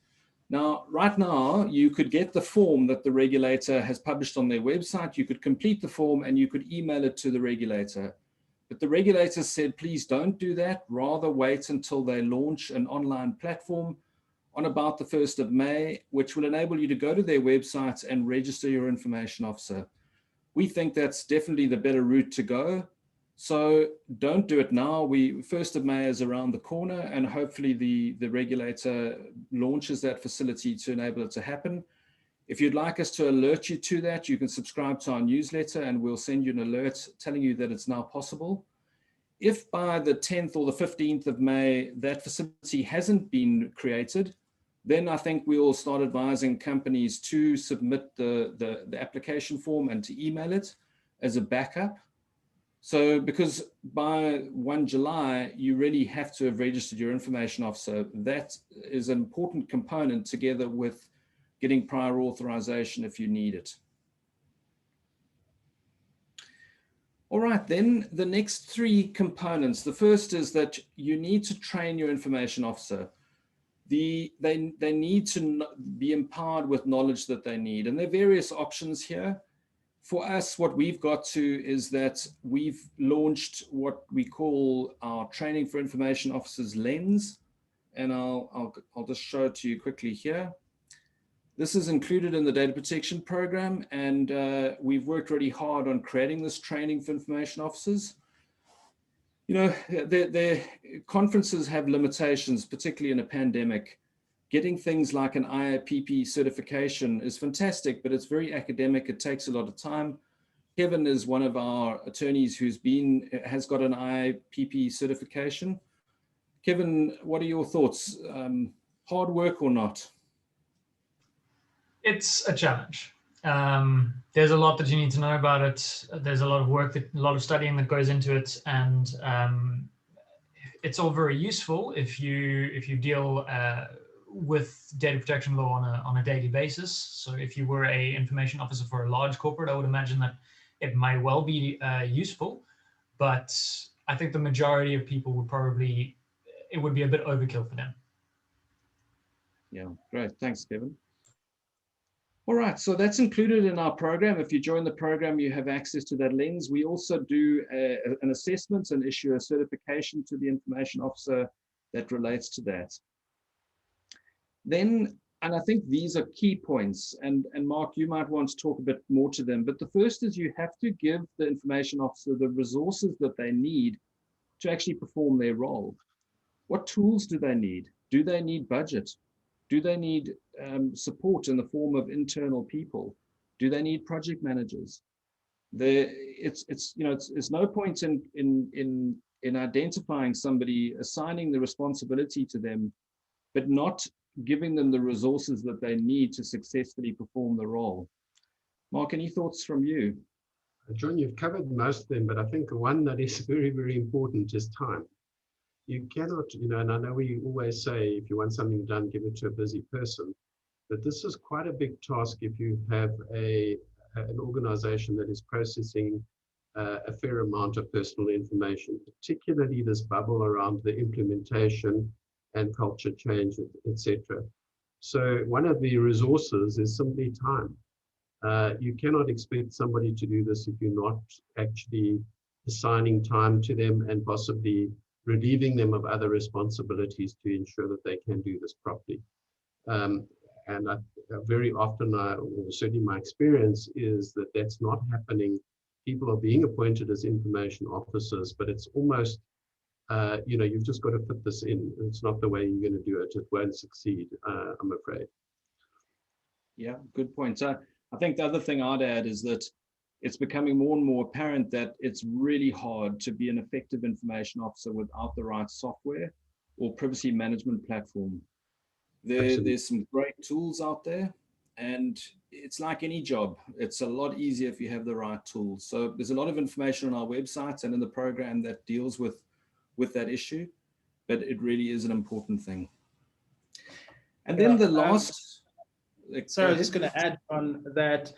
Now, right now, you could get the form that the regulator has published on their website. You could complete the form and you could email it to the regulator. But the regulator said, please don't do that. Rather wait until they launch an online platform on about the 1st of May, which will enable you to go to their website and register your information officer. We think that's definitely the better route to go. So don't do it now. 1st of May is around the corner, and hopefully the regulator launches that facility to enable it to happen. If you'd like us to alert you to that, you can subscribe to our newsletter and we'll send you an alert telling you that it's now possible. If by the 10th or the 15th of May, that facility hasn't been created, then I think we will start advising companies to submit the application form and to email it as a backup. So because by 1 July, you really have to have registered your information officer. That is an important component together with getting prior authorization if you need it. All right, then the next 3 components. The first is that you need to train your information officer. They need to be empowered with knowledge that they need. And there are various options here. For us, what we've got to is that we've launched what we call our Training for Information Officers lens. And I'll just show it to you quickly here. This is included in the data protection program, and we've worked really hard on creating this training for information officers. You know, their conferences have limitations, particularly in a pandemic. Getting things like an IAPP certification is fantastic, but it's very academic. It takes a lot of time. Kevin is one of our attorneys who's has got an IAPP certification. Kevin, what are your thoughts? Hard work or not? It's a challenge. There's a lot that you need to know about it. There's a lot of work, a lot of studying that goes into it, and it's all very useful if you deal with data protection law on a daily basis. So if you were an information officer for a large corporate, I would imagine that it might well be useful, but I think the majority of people it would be a bit overkill for them. Yeah, great. Thanks, Kevin. All right, so that's included in our program. If you join the program, you have access to that lens. We also do an assessment and issue a certification to the information officer that relates to that. Then, and I think these are key points, and Mark, you might want to talk a bit more to them, but the first is you have to give the information officer the resources that they need to actually perform their role. What tools do they need? Do they need budget? Do they need support in the form of internal people? Do they need project managers? It's no point in identifying somebody, assigning the responsibility to them, but not giving them the resources that they need to successfully perform the role. Mark, any thoughts from you? John, you've covered most of them, but I think one that is very, very important is time. You cannot, and I know we always say, if you want something done, give it to a busy person. But this is quite a big task if you have an organization that is processing a fair amount of personal information, particularly this bubble around the implementation and culture change, etc. So one of the resources is simply time. You cannot expect somebody to do this if you're not actually assigning time to them and possibly relieving them of other responsibilities to ensure that they can do this properly. And very often, or certainly my experience is that that's not happening. People are being appointed as information officers, but it's almost, you've just got to fit this in. It's not the way you're going to do it. It won't succeed, I'm afraid. Yeah, good point. I think the other thing I'd add is that it's becoming more and more apparent that it's really hard to be an effective information officer without the right software or privacy management platform. There's some great tools out there, and it's like any job. It's a lot easier if you have the right tools. So there's a lot of information on our website and in the program that deals with that issue, but it really is an important thing. And then the last... Sorry, I was just going to add on that.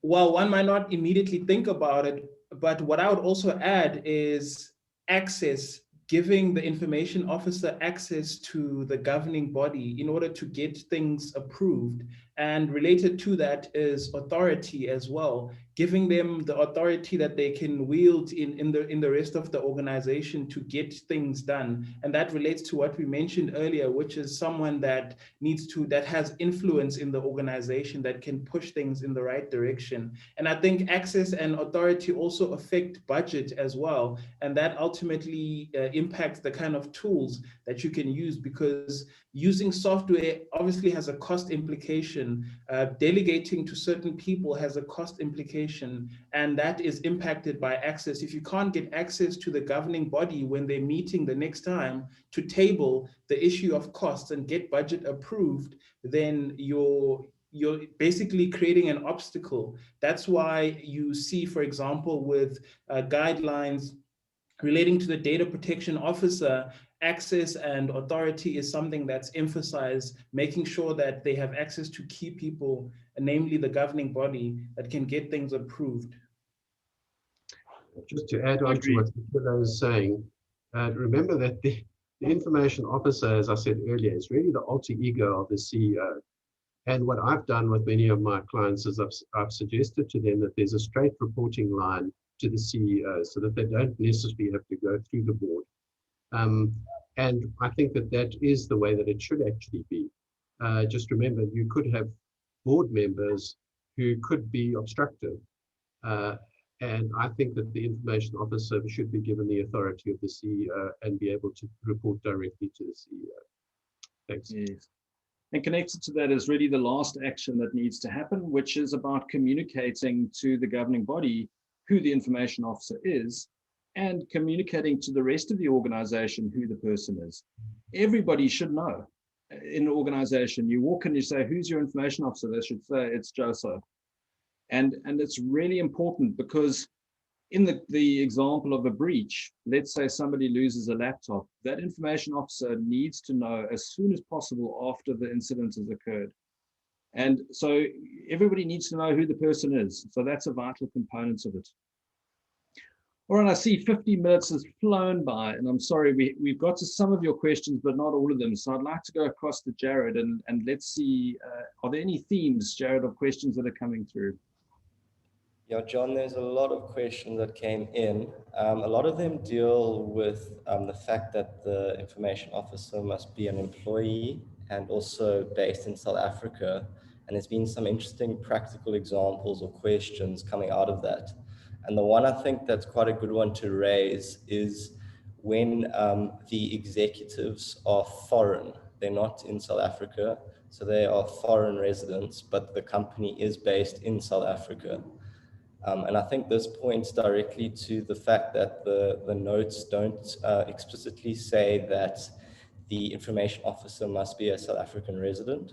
Well, one might not immediately think about it, but what I would also add is access, giving the information officer access to the governing body in order to get things approved. And related to that is authority as well, giving them the authority that they can wield in the rest of the organization to get things done. And that relates to what we mentioned earlier, which is someone that has influence in the organization, that can push things in the right direction. And I think access and authority also affect budget as well. And that ultimately impacts the kind of tools that you can use, because using software obviously has a cost implication. Delegating to certain people has a cost implication, and that is impacted by access. If you can't get access to the governing body when they're meeting the next time to table the issue of costs and get budget approved, then you're basically creating an obstacle. That's why you see, for example, with guidelines relating to the data protection officer, access and authority is something that's emphasized, making sure that they have access to key people, namely the governing body, that can get things approved. Just to add on to what Michalsons is saying, remember that the information officer, as I said earlier, is really the alter ego of the CEO. And what I've done with many of my clients is I've suggested to them that there's a straight reporting line to the CEO so that they don't necessarily have to go through the board. And I think that is the way that it should actually be. Just remember, you could have board members who could be obstructive. And I think that the information officer should be given the authority of the CEO and be able to report directly to the CEO. Thanks. Yes. And connected to that is really the last action that needs to happen, which is about communicating to the governing body who the information officer is, and communicating to the rest of the organization who the person is. Everybody should know. In an organization, you walk in, you say, who's your information officer? They should say, it's Joseph. And it's really important, because in the example of a breach, let's say somebody loses a laptop, that information officer needs to know as soon as possible after the incident has occurred. And so everybody needs to know who the person is. So that's a vital component of it. All right, I see 50 minutes has flown by, and I'm sorry, we've got to some of your questions, but not all of them. So I'd like to go across to Jared and let's see, are there any themes, Jared, of questions that are coming through? Yeah, John, there's a lot of questions that came in. A lot of them deal with the fact that the information officer must be an employee and also based in South Africa. And there's been some interesting practical examples or questions coming out of that. And the one I think that's quite a good one to raise is when the executives are foreign, they're not in South Africa, so they are foreign residents, but the company is based in South Africa. And I think this points directly to the fact that the notes don't explicitly say that the information officer must be a South African resident.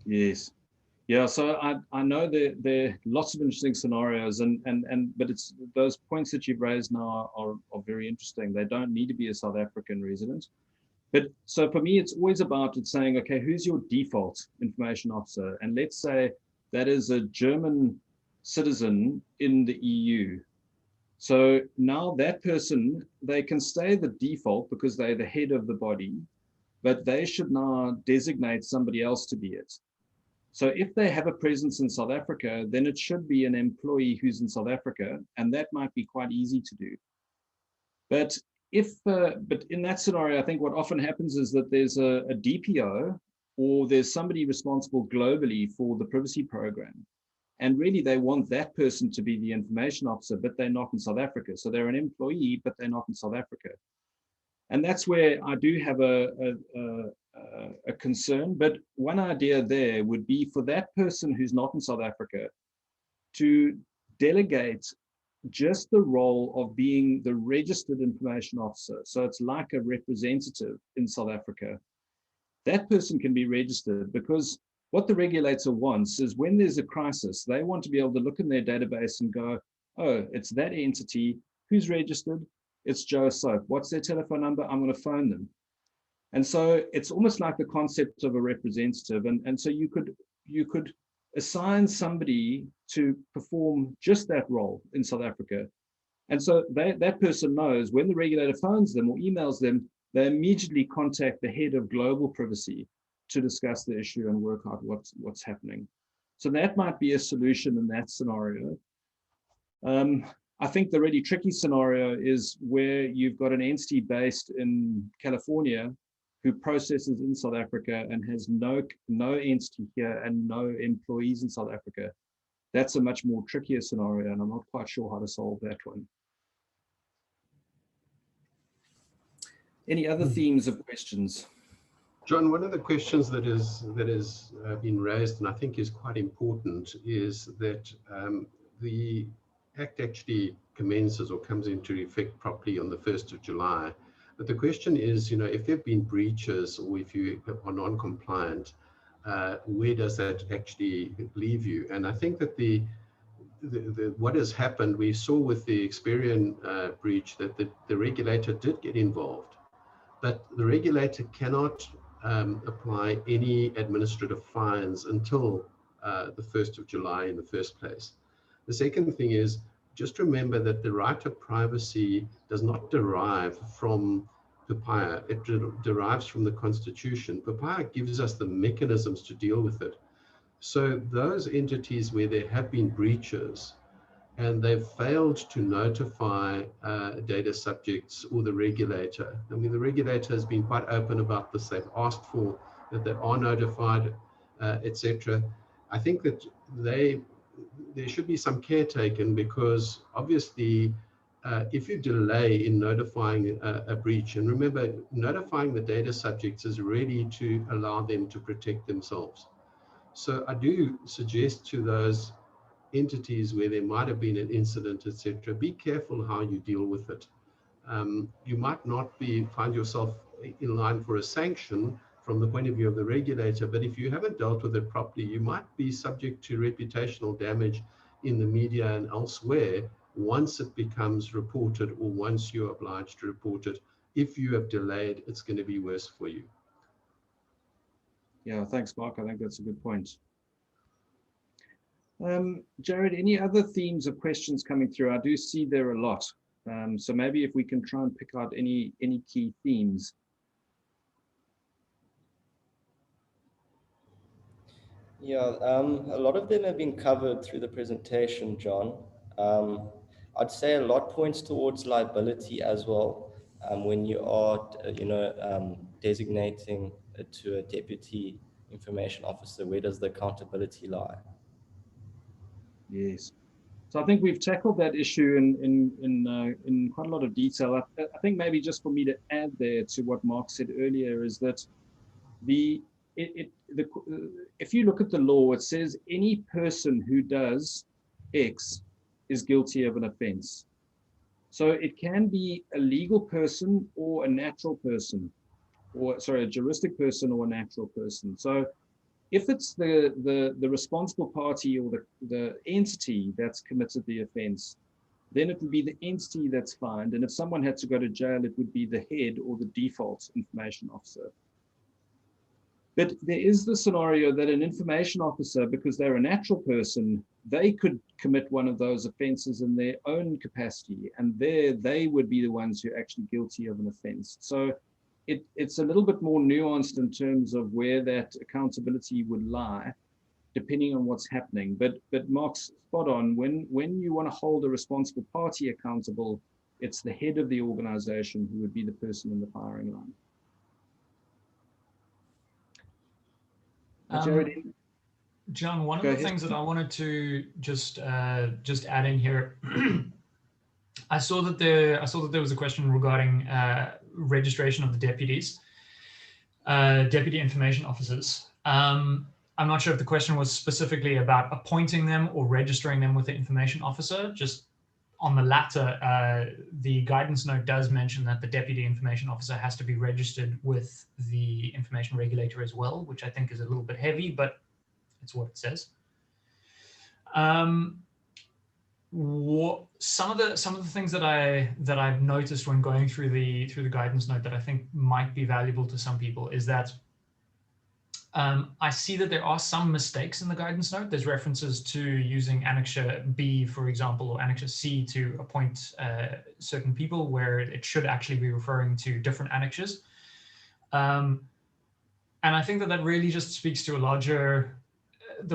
Yes. Yeah, so I know there are lots of interesting scenarios, but it's those points that you've raised now are very interesting. They don't need to be a South African resident. But so for me, it's always about saying, okay, who's your default information officer? And let's say that is a German citizen in the EU. So now that person, they can stay the default because they're the head of the body, but they should now designate somebody else to be it. So if they have a presence in South Africa, then it should be an employee who's in South Africa, and that might be quite easy to do. But but in that scenario, I think what often happens is that there's a DPO or there's somebody responsible globally for the privacy program. And really they want that person to be the information officer, but they're not in South Africa. So they're an employee, but they're not in South Africa. And that's where I do have a concern. But one idea there would be for that person who's not in South Africa to delegate just the role of being the registered information officer. So it's like a representative in South Africa. That person can be registered because what the regulator wants is when there's a crisis, they want to be able to look in their database and go, oh, it's that entity, who's registered? It's Joe Soap. What's their telephone number? I'm going to phone them. And so it's almost like the concept of a representative. And so you could assign somebody to perform just that role in South Africa. And so that person knows when the regulator phones them or emails them, they immediately contact the head of global privacy to discuss the issue and work out what's happening. So that might be a solution in that scenario. I think the really tricky scenario is where you've got an entity based in California who processes in South Africa and has no entity here and no employees in South Africa. That's a much more trickier scenario, and I'm not quite sure how to solve that one. Any other themes of questions? John, one of the questions that has been raised, and I think is quite important, is that the Act actually commences or comes into effect properly on the 1st of July. But the question is, if there have been breaches or if you are non-compliant, where does that actually leave you? And I think that what has happened, we saw with the Experian breach that the regulator did get involved, but the regulator cannot apply any administrative fines until the 1st of July in the first place. The second thing is, just remember that the right of privacy does not derive from POPIA. It derives from the Constitution. POPIA gives us the mechanisms to deal with it. So those entities where there have been breaches and they've failed to notify data subjects or the regulator. I mean, the regulator has been quite open about this. They've asked for that they are notified, etc. I think that there should be some care taken, because obviously if you delay in notifying a breach, and remember, notifying the data subjects is really to allow them to protect themselves. So I do suggest to those entities where there might have been an incident, etc., be careful how you deal with it. You might not find yourself in line for a sanction from the point of view of the regulator, but if you haven't dealt with it properly, you might be subject to reputational damage in the media and elsewhere once it becomes reported, or once you're obliged to report it. If you have delayed, it's going to be worse for you. Yeah, thanks, Mark. I think that's a good point. Jared, any other themes of questions coming through? I do see there are a lot. So maybe if we can try and pick out any key themes. Yeah, a lot of them have been covered through the presentation, John. I'd say a lot points towards liability as well. When you are, designating it to a deputy information officer, where does the accountability lie? Yes. So I think we've tackled that issue in quite a lot of detail. I think maybe just for me to add there to what Mark said earlier is that if you look at the law, it says any person who does X is guilty of an offense. So it can be a legal person or a natural person, or sorry, a juristic person or a natural person. So if it's the responsible party or the entity that's committed the offense, then it would be the entity that's fined. And if someone had to go to jail, it would be the head or the default information officer. But there is the scenario that an information officer, because they're a natural person, they could commit one of those offenses in their own capacity, and there they would be the ones who are actually guilty of an offense. So it's a little bit more nuanced in terms of where that accountability would lie, depending on what's happening. But Mark's spot on. When you want to hold a responsible party accountable, it's the head of the organization who would be the person in the firing line. Jared, John, one of the things that I wanted to just add in here, I saw that there was a question regarding registration of the deputies, deputy information officers. I'm not sure if the question was specifically about appointing them or registering them with the information officer. Just on the latter, the guidance note does mention that the deputy information officer has to be registered with the information regulator as well, which I think is a little bit heavy, but it's what it says. Some of the things that I've noticed when going through the guidance note that I think might be valuable to some people is that I see that there are some mistakes in the guidance note. There's references to using Annexure B, for example, or Annexure C to appoint certain people, where it should actually be referring to different annexures. And I think that really just speaks to the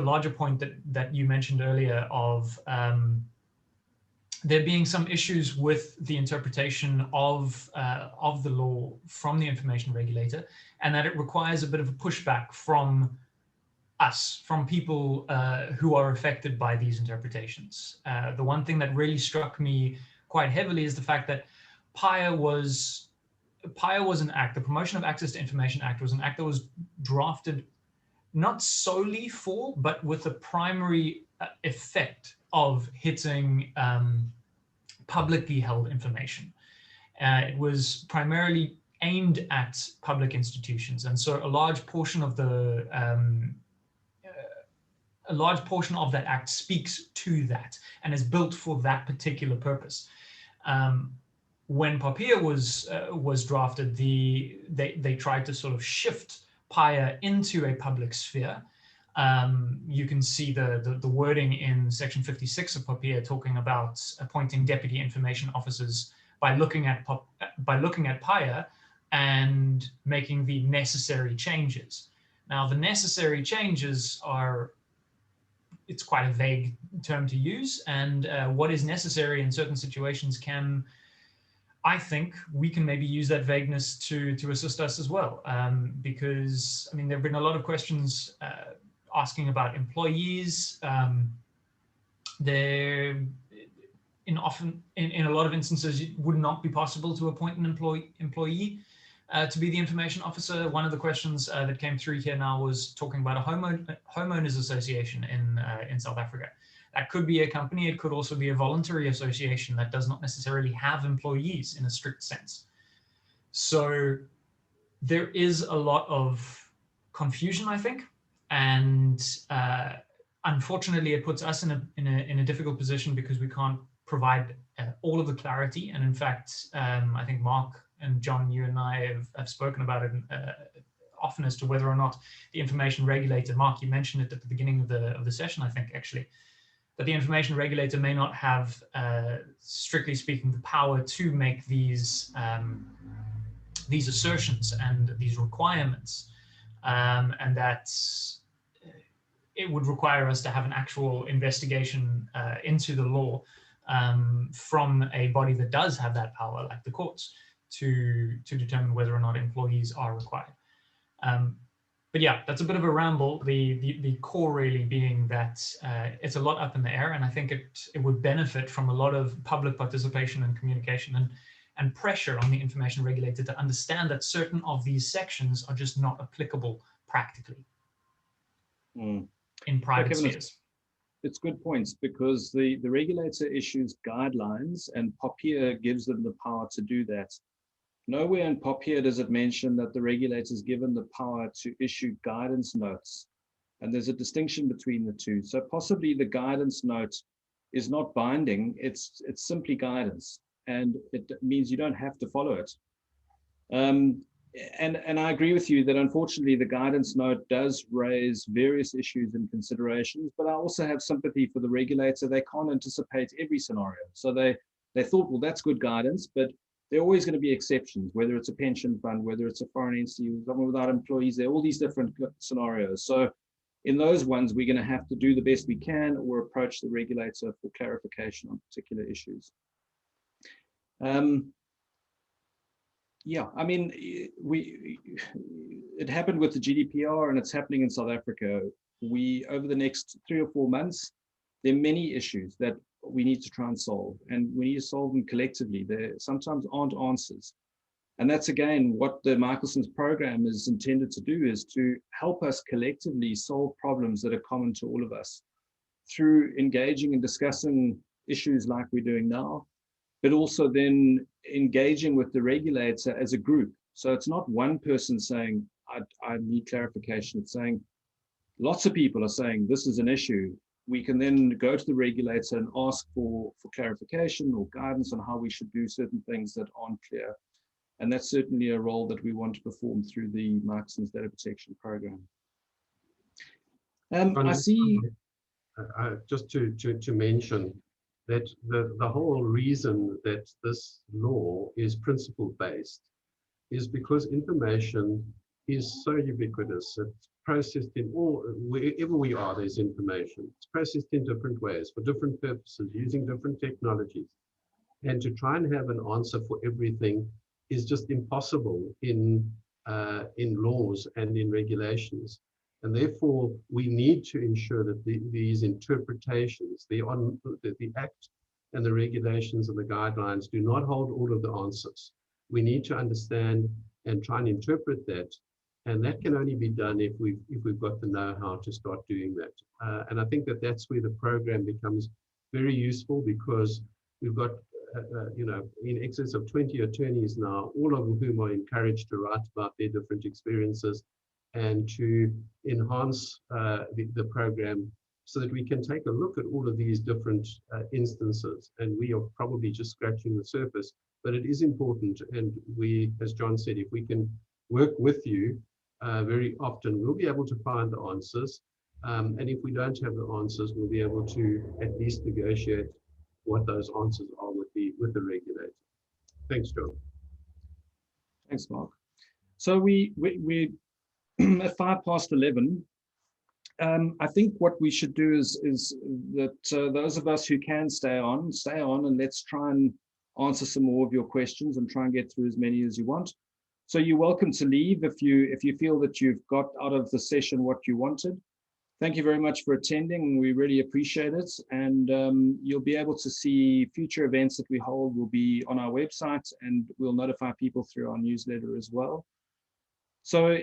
larger point that you mentioned earlier of there being some issues with the interpretation of the law from the information regulator, and that it requires a bit of a pushback from us, from people who are affected by these interpretations. The one thing that really struck me quite heavily is the fact that POPIA was an act, the Promotion of Access to Information Act was an act that was drafted not solely for, but with the primary effect of hitting publicly held information. It was primarily aimed at public institutions, and so a large portion of that act speaks to that and is built for that particular purpose. When POPIA was drafted, they tried to sort of shift POPIA into a public sphere. You can see the wording in section 56 of POPIA talking about appointing deputy information officers by looking at POPIA and making the necessary changes. Now, the necessary changes it's quite a vague term to use, and what is necessary in certain situations can, I think we can maybe use that vagueness to assist us as well, because I mean, there have been a lot of questions asking about employees. In a lot of instances, it would not be possible to appoint an employee to be the information officer. One of the questions that came through here now was talking about a homeowners association in South Africa. That could be a company. It could also be a voluntary association that does not necessarily have employees in a strict sense. So there is a lot of confusion, I think, and unfortunately, it puts us in a difficult position because we can't provide all of the clarity. And in fact, I think Mark and John, you and I have spoken about it often as to whether or not the information regulator, Mark, you mentioned it at the beginning of the session, I think, actually, but the information regulator may not have, strictly speaking, the power to make these assertions and these requirements, and that it would require us to have an actual investigation into the law from a body that does have that power, like the courts, to determine whether or not employees are required. But yeah, that's a bit of a ramble. The core really being that it's a lot up in the air, and I think it would benefit from a lot of public participation and communication and pressure on the information regulator to understand that certain of these sections are just not applicable practically in private spheres. It's good points, because the regulator issues guidelines and POPIA gives them the power to do that. Nowhere in POPIA does it mention that the regulator is given the power to issue guidance notes. And there's a distinction between the two. So possibly the guidance note is not binding, it's simply guidance. And it means you don't have to follow it. And I agree with you that unfortunately the guidance note does raise various issues and considerations, but I also have sympathy for the regulator. They can't anticipate every scenario. So they thought, well, that's good guidance, but there are always going to be exceptions, whether it's a pension fund, whether it's a foreign entity, someone without employees, there are all these different scenarios. So in those ones, we're going to have to do the best we can or approach the regulator for clarification on particular issues. Yeah, I mean, it happened with the GDPR and it's happening in South Africa. Over the next 3 or 4 months, there are many issues that we need to try and solve, and we need to solve them collectively. There sometimes aren't answers. And that's, again, what the Michalsons program is intended to do, is to help us collectively solve problems that are common to all of us through engaging and discussing issues like we're doing now, but also then engaging with the regulator as a group. So it's not one person saying, I need clarification. It's saying lots of people are saying this is an issue. We can then go to the regulator and ask for clarification or guidance on how we should do certain things that aren't clear. And that's certainly a role that we want to perform through the Michalsons Data Protection Program. I see. Just to mention that the whole reason that this law is principle-based is because information is so ubiquitous. It's processed in wherever we are, there's information. It's processed in different ways for different purposes, using different technologies. And to try and have an answer for everything is just impossible in laws and in regulations. And therefore, we need to ensure that these interpretations, the Act and the regulations and the guidelines do not hold all of the answers. We need to understand and try and interpret that. And that can only be done if we've got the know-how to start doing that. And I think that that's where the program becomes very useful, because we've got in excess of 20 attorneys now, all of whom are encouraged to write about their different experiences and to enhance the program so that we can take a look at all of these different instances. And we are probably just scratching the surface, but it is important. And we, as John said, if we can work with you very often, we'll be able to find the answers. And if we don't have the answers, we'll be able to at least negotiate what those answers are with the regulator. Thanks, John. Thanks, Mark. So we at 11:05. I think what we should do is that those of us who can stay on, and let's try and answer some more of your questions and try and get through as many as you want. So you're welcome to leave if you feel that you've got out of the session what you wanted. Thank you very much for attending. We really appreciate it. And you'll be able to see future events that we hold will be on our website, and we'll notify people through our newsletter as well. So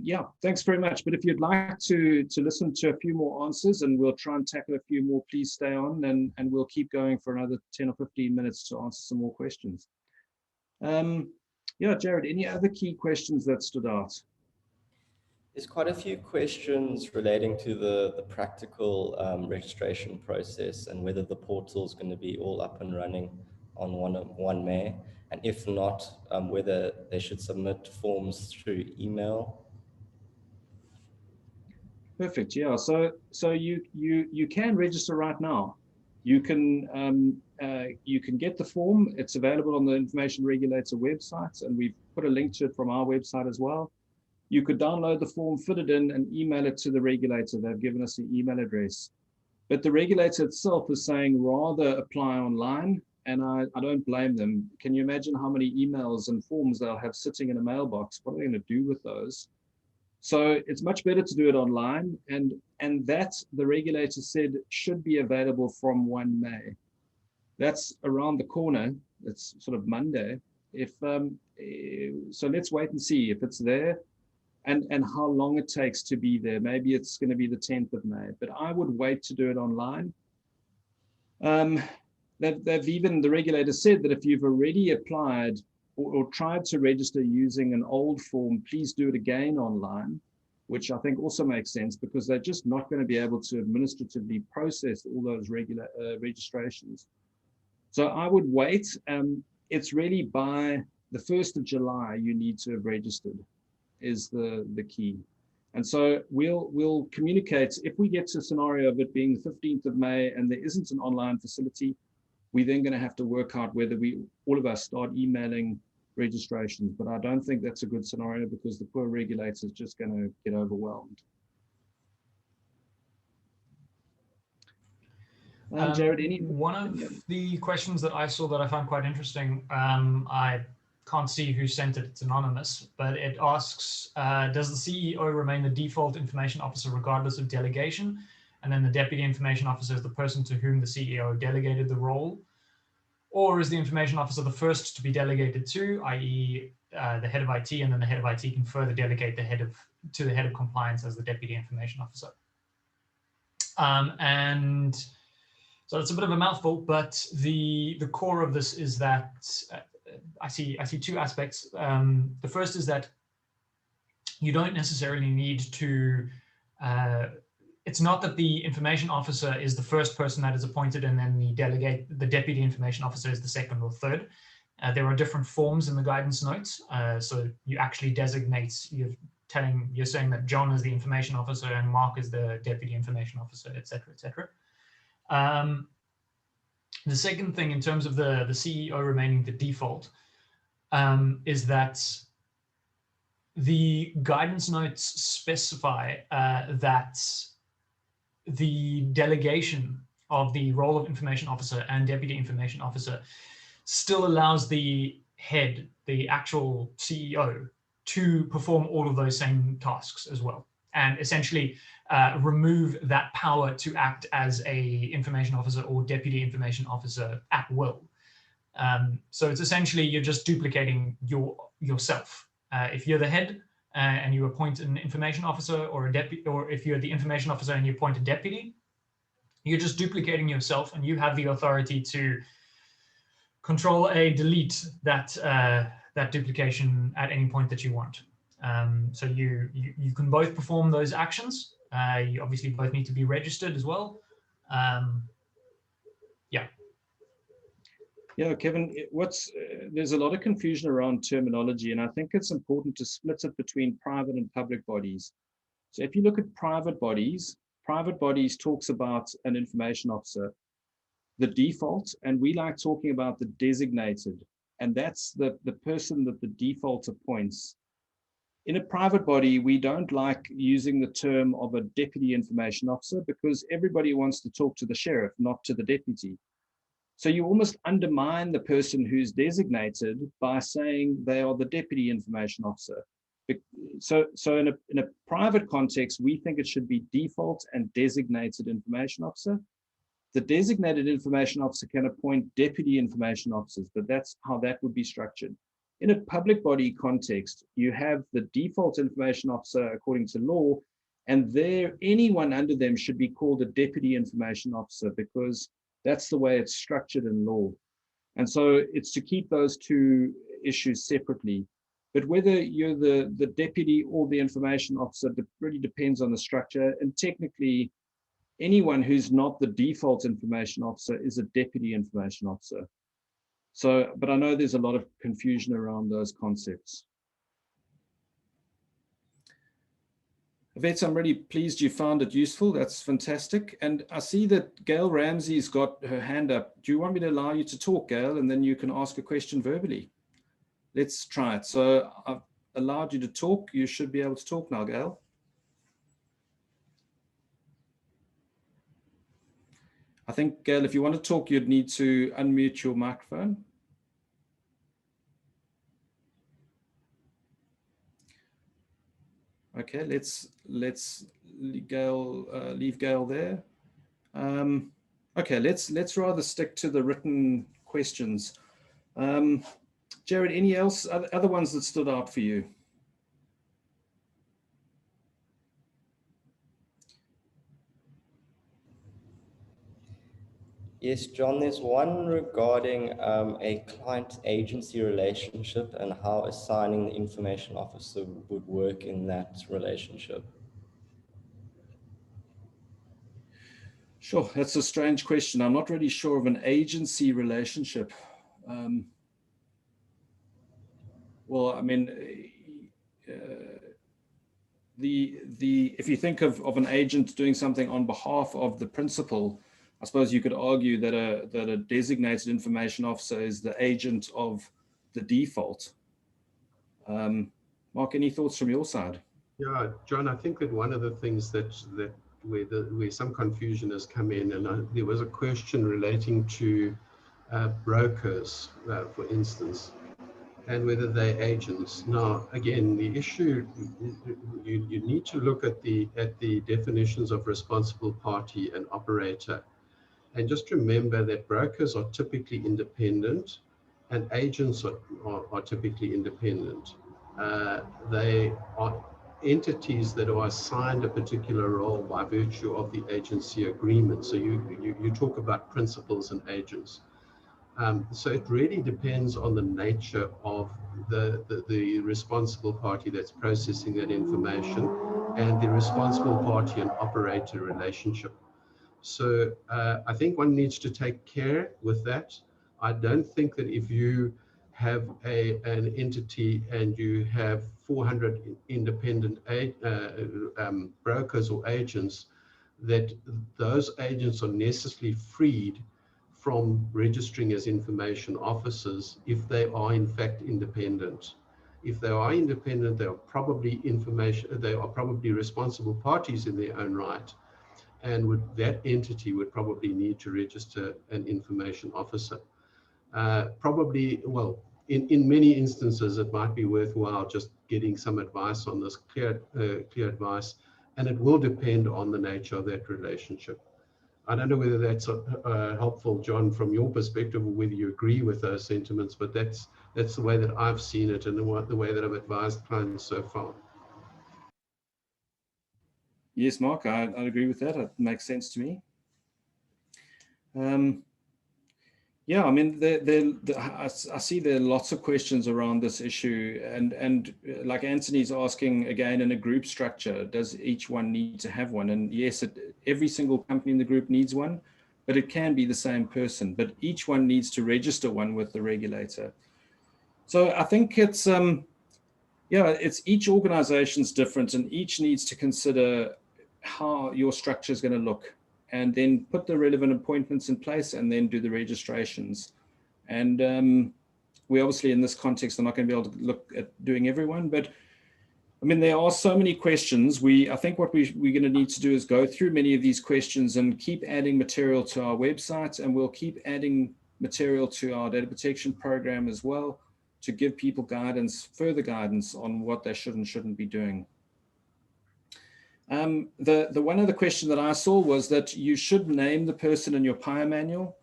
yeah, thanks very much. But if you'd like to listen to a few more answers, and we'll try and tackle a few more, please stay on, and we'll keep going for another 10 or 15 minutes to answer some more questions. Yeah, Jared, any other key questions that stood out? There's quite a few questions relating to the practical registration process and whether the portal is going to be all up and running on 1 May, and if not, whether they should submit forms through email. Perfect. Yeah. So you can register right now. You can get the form. It's available on the Information Regulator website, and we've put a link to it from our website as well. You could download the form, fit it in, and email it to the regulator. They've given us an email address. But the regulator itself is saying rather apply online, and I don't blame them. Can you imagine how many emails and forms they'll have sitting in a mailbox? What are they going to do with those? So it's much better to do it online, and that the regulator said should be available from 1 May. That's around the corner. It's sort of Monday. So let's wait and see if it's there, and how long it takes to be there. Maybe it's going to be the 10th of May, but I would wait to do it online. The regulator said that if you've already applied or tried to register using an old form, please do it again online, which I think also makes sense because they're just not going to be able to administratively process all those regular registrations. So I would wait. It's really by the 1st of July you need to have registered is the key. And so we'll communicate if we get to a scenario of it being the 15th of May and there isn't an online facility. We're then going to have to work out whether all of us start emailing registrations, but I don't think that's a good scenario because the poor regulator is just going to get overwhelmed. Jared, one of the questions that I saw that I found quite interesting, I can't see who sent it, it's anonymous, but it asks, does the CEO remain the default information officer regardless of delegation? And then the deputy information officer is the person to whom the CEO delegated the role? Or is the information officer the first to be delegated to, i.e. The head of IT, and then the head of IT can further delegate to the head of compliance as the deputy information officer? And so it's a bit of a mouthful, but the core of this is that I see two aspects. The first is that you don't necessarily need to, it's not that the information officer is the first person that is appointed and then the deputy information officer is the second or third. There are different forms in the guidance notes. So you actually designate, you're saying that John is the information officer and Mark is the deputy information officer, et cetera, et cetera. The second thing in terms of the CEO remaining the default is that the guidance notes specify that the delegation of the role of information officer and deputy information officer still allows the head, the actual CEO, to perform all of those same tasks as well, and essentially remove that power to act as a information officer or deputy information officer at will. So it's essentially you're just duplicating yourself. If you're the head and you appoint an information officer or a deputy, or if you're the information officer and you appoint a deputy, you're just duplicating yourself, and you have the authority to control delete that that duplication at any point that you want. So you can both perform those actions. You obviously both need to be registered as well. Yeah. Yeah, Kevin, there's a lot of confusion around terminology, and I think it's important to split it between private and public bodies. So if you look at private bodies talks about an information officer, the default, and we like talking about the designated, and that's the person that the default appoints. In a private body, we don't like using the term of a deputy information officer because everybody wants to talk to the sheriff, not to the deputy. So you almost undermine the person who's designated by saying they are the deputy information officer. So in a private context, we think it should be default and designated information officer. The designated information officer can appoint deputy information officers, but that's how that would be structured. In a public body context, you have the default information officer according to law, and anyone under them should be called a deputy information officer because that's the way it's structured in law. And so it's to keep those two issues separately. But whether you're the deputy or the information officer, it really depends on the structure. And technically, anyone who's not the default information officer is a deputy information officer. So, but I know there's a lot of confusion around those concepts. Vets, I'm really pleased you found it useful. That's fantastic. And I see that Gail Ramsey's got her hand up. Do you want me to allow you to talk, Gail, and then you can ask a question verbally? Let's try it. So I've allowed you to talk. You should be able to talk now, Gail. I think, Gail, if you want to talk, you'd need to unmute your microphone. Okay, let's leave Gail there. Okay, let's rather stick to the written questions. Jared, any other ones that stood out for you? Yes, John, there's one regarding a client-agency relationship and how assigning the information officer would work in that relationship. Sure, that's a strange question. I'm not really sure of an agency relationship. Well, I mean, if you think of an agent doing something on behalf of the principal, I suppose you could argue that a designated information officer is the agent of the default. Mark, any thoughts from your side? Yeah, John, I think that one of the things where some confusion has come in, and there was a question relating to brokers, for instance, and whether they're agents. Now, again, the issue, you need to look at the definitions of responsible party and operator. And just remember that brokers are typically independent and agents are typically independent. They are entities that are assigned a particular role by virtue of the agency agreement. So you talk about principals and agents. So it really depends on the nature of the responsible party that's processing that information and the responsible party and operator relationship. So I think one needs to take care with that. I don't think that if you have an entity and you have 400 independent brokers or agents, that those agents are necessarily freed from registering as information officers if they are in fact independent. If they are independent, they are probably responsible parties in their own right. And that entity would probably need to register an information officer. Probably, well, in many instances, it might be worthwhile just getting some advice on this, clear advice, and it will depend on the nature of that relationship. I don't know whether that's helpful, John, from your perspective, or whether you agree with those sentiments, but that's the way that I've seen it and the way that I've advised clients so far. Yes, Mark, I'd agree with that. It makes sense to me. Yeah, I mean, I see there are lots of questions around this issue, and like Anthony's asking again, in a group structure, does each one need to have one? And yes, every single company in the group needs one, but it can be the same person, but each one needs to register one with the regulator. So I think it's, it's each organization's different, and each needs to consider how your structure is going to look, and then put the relevant appointments in place and then do the registrations. And we obviously in this context are not going to be able to look at doing everyone, but I mean, there are so many questions. I think what we're going to need to do is go through many of these questions and keep adding material to our website, and we'll keep adding material to our data protection program as well to give people guidance, further guidance on what they should and shouldn't be doing. The one other question that I saw was that you should name the person in your POPIA manual,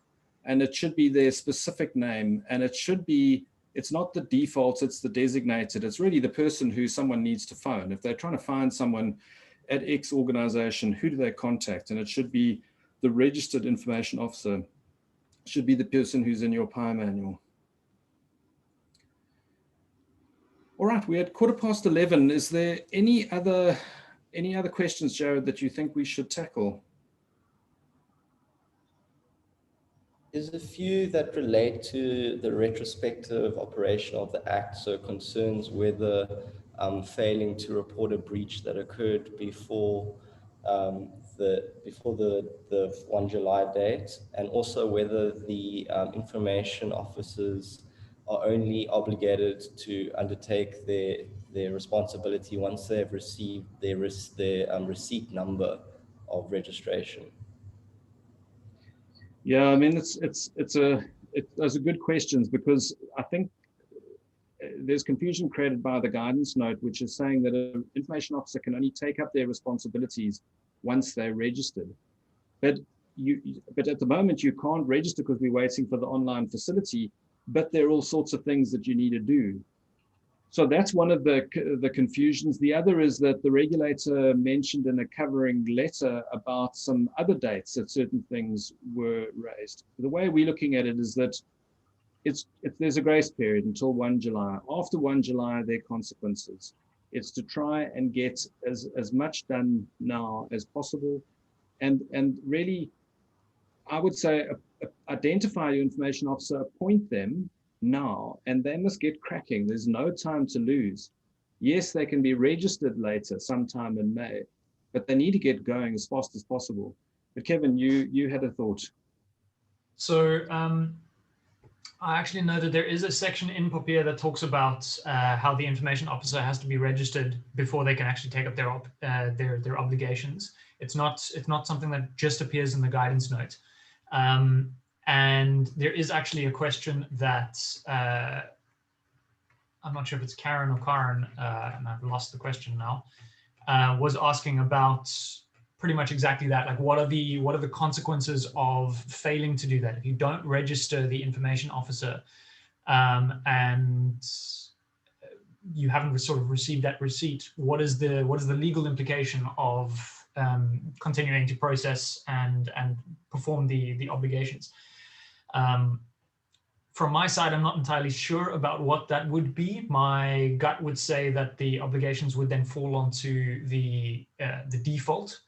and it should be their specific name, and it should be, it's not the default, it's the designated. It's really the person who someone needs to phone. If they're trying to find someone at X organization, who do they contact? And it should be the registered information officer, should be the person who's in your POPIA manual. All right, we're at 11:15. Is there any other questions, Jared, that you think we should tackle? There's a few that relate to the retrospective operation of the Act, so concerns whether failing to report a breach that occurred before the 1 July date, and also whether the information officers are only obligated to undertake their responsibility once they have received their receipt number of registration. Yeah, I mean, those are good questions, because I think there's confusion created by the guidance note, which is saying that an information officer can only take up their responsibilities once they're registered. But at the moment you can't register because we're waiting for the online facility, but there are all sorts of things that you need to do. So that's one of the confusions. The other is that the regulator mentioned in a covering letter about some other dates that certain things were raised. The way we're looking at it is that there's a grace period until 1 July. After 1 July, there are consequences. It's to try and get as much done now as possible. And really, I would say, identify your information officer, appoint them now, and they must get cracking. There's no time to lose. Yes, they can be registered later, sometime in May, but they need to get going as fast as possible. But Kevin, you had a thought. So I actually know that there is a section in POPIA that talks about how the information officer has to be registered before they can actually take up their obligations. It's not something that just appears in the guidance note. And there is actually a question that I'm not sure if it's Karen or Karen, and I've lost the question now, was asking about pretty much exactly that. Like, what are the consequences of failing to do that? If you don't register the information officer and you haven't sort of received that receipt, what is the legal implication of continuing to process and perform the obligations? From my side, I'm not entirely sure about what that would be. My gut would say that the obligations would then fall onto the default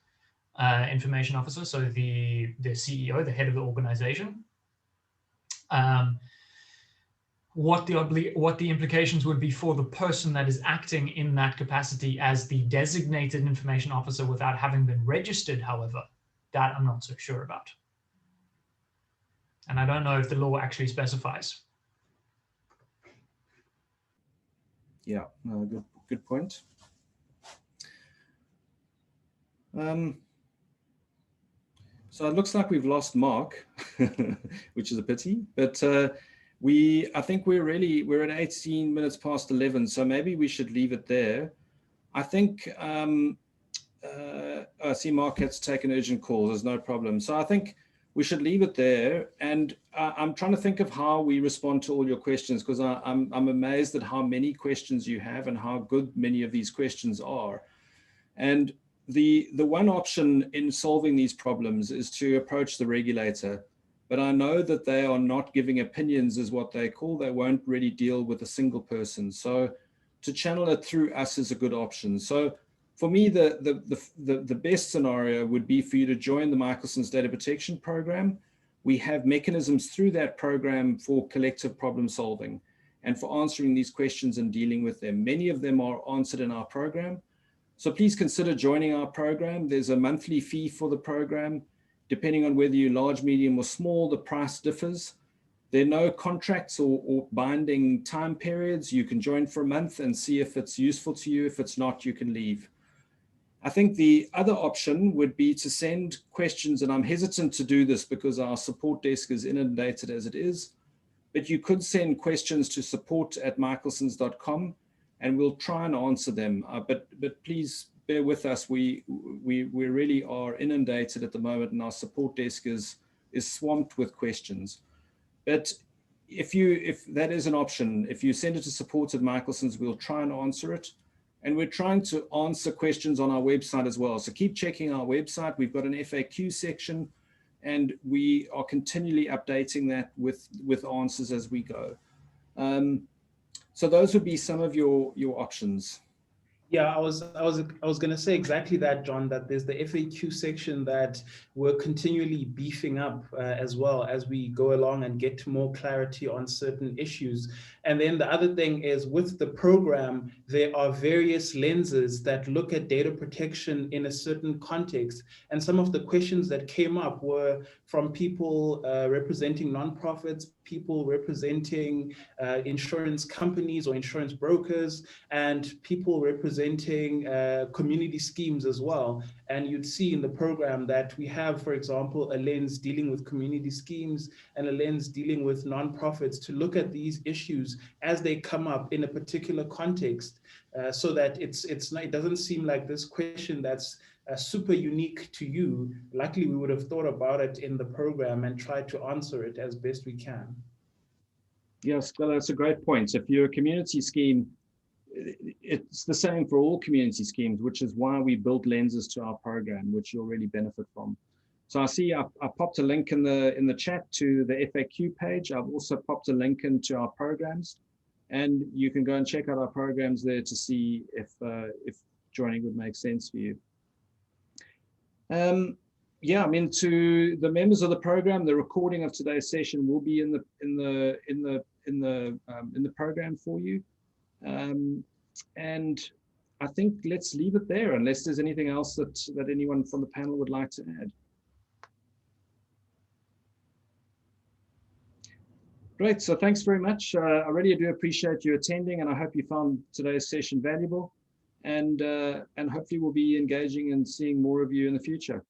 information officer, so the CEO, the head of the organization. What the implications would be for the person that is acting in that capacity as the designated information officer without having been registered, however, that I'm not so sure about. And I don't know if the law actually specifies. Yeah, no, good point. So it looks like we've lost Mark, which is a pity, but I think we're at 18 minutes past 11, so maybe we should leave it there. I think, I see Mark has taken urgent calls, there's no problem. So I think we should leave it there. And I'm trying to think of how we respond to all your questions, because I'm amazed at how many questions you have and how good many of these questions are. And the one option in solving these problems is to approach the regulator. But I know that they are not giving opinions, is what they call. They won't really deal with a single person. So to channel it through us is a good option. So for me, the best scenario would be for you to join the Michalsons Data Protection Program. We have mechanisms through that program for collective problem solving and for answering these questions and dealing with them. Many of them are answered in our program. So please consider joining our program. There's a monthly fee for the program. Depending on whether you're large, medium, or small, the price differs. There are no contracts or binding time periods. You can join for a month and see if it's useful to you. If it's not, you can leave. I think the other option would be to send questions, and I'm hesitant to do this because our support desk is inundated as it is, but you could send questions to support@michalsons.com and we'll try and answer them. But please bear with us. We really are inundated at the moment, and our support desk is swamped with questions. But if that is an option, if you send it to support@Michalsons, we'll try and answer it. And we're trying to answer questions on our website as well. So keep checking our website. We've got an FAQ section, and we are continually updating that with answers as we go. So those would be some of your options. Yeah, I was going to say exactly that, John, that there's the FAQ section that we're continually beefing up as well as we go along and get more clarity on certain issues. And then the other thing is, with the program, there are various lenses that look at data protection in a certain context. And some of the questions that came up were from people representing nonprofits, people representing insurance companies or insurance brokers, and people representing community schemes as well. And you'd see in the program that we have, for example, a lens dealing with community schemes and a lens dealing with nonprofits to look at these issues as they come up in a particular context, so that it doesn't seem like this question that's super unique to you. Likely we would have thought about it in the program and tried to answer it as best we can. Yes, well, that's a great point. If you're a community scheme, it's the same for all community schemes, which is why we built lenses to our program, which you'll really benefit from. So I see I popped a link in the chat to the FAQ page. I've also popped a link into our programs, and you can go and check out our programs there to see if joining would make sense for you. Yeah, I mean, to the members of the program, the recording of today's session will be in the program for you. And I think let's leave it there, unless there's anything else that anyone from the panel would like to add. Great, so thanks very much. I really do appreciate you attending, and I hope you found today's session valuable. And hopefully we'll be engaging and seeing more of you in the future.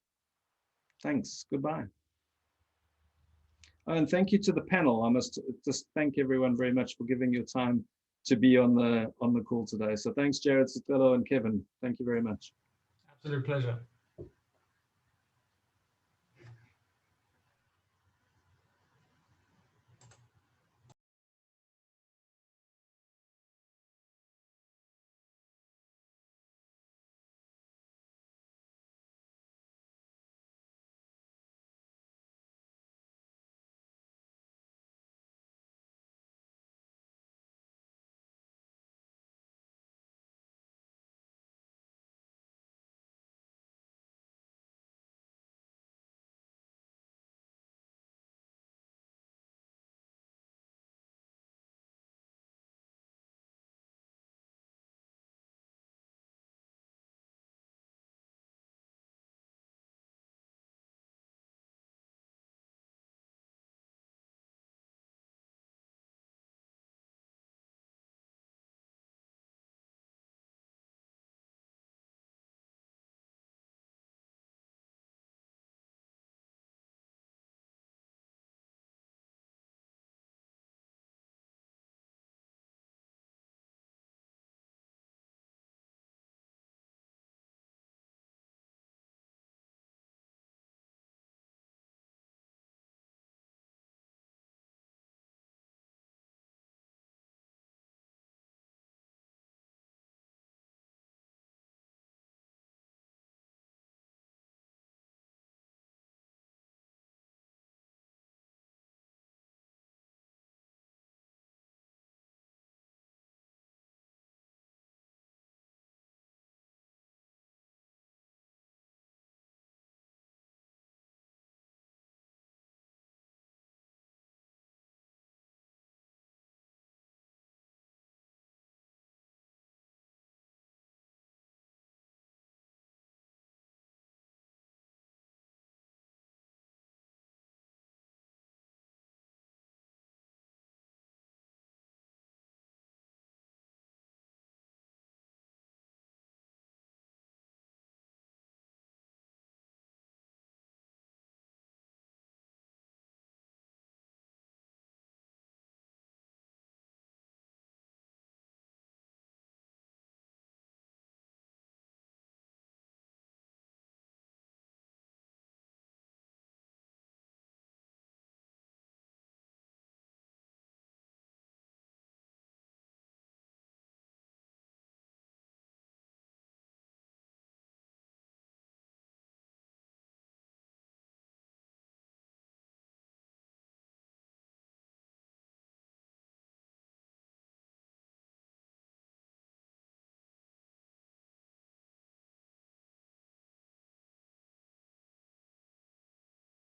Thanks, goodbye. Oh, and thank you to the panel. I must just thank everyone very much for giving your time to be on the call today. So thanks, Jared, Sotelo, and Kevin. Thank you very much. Absolute pleasure.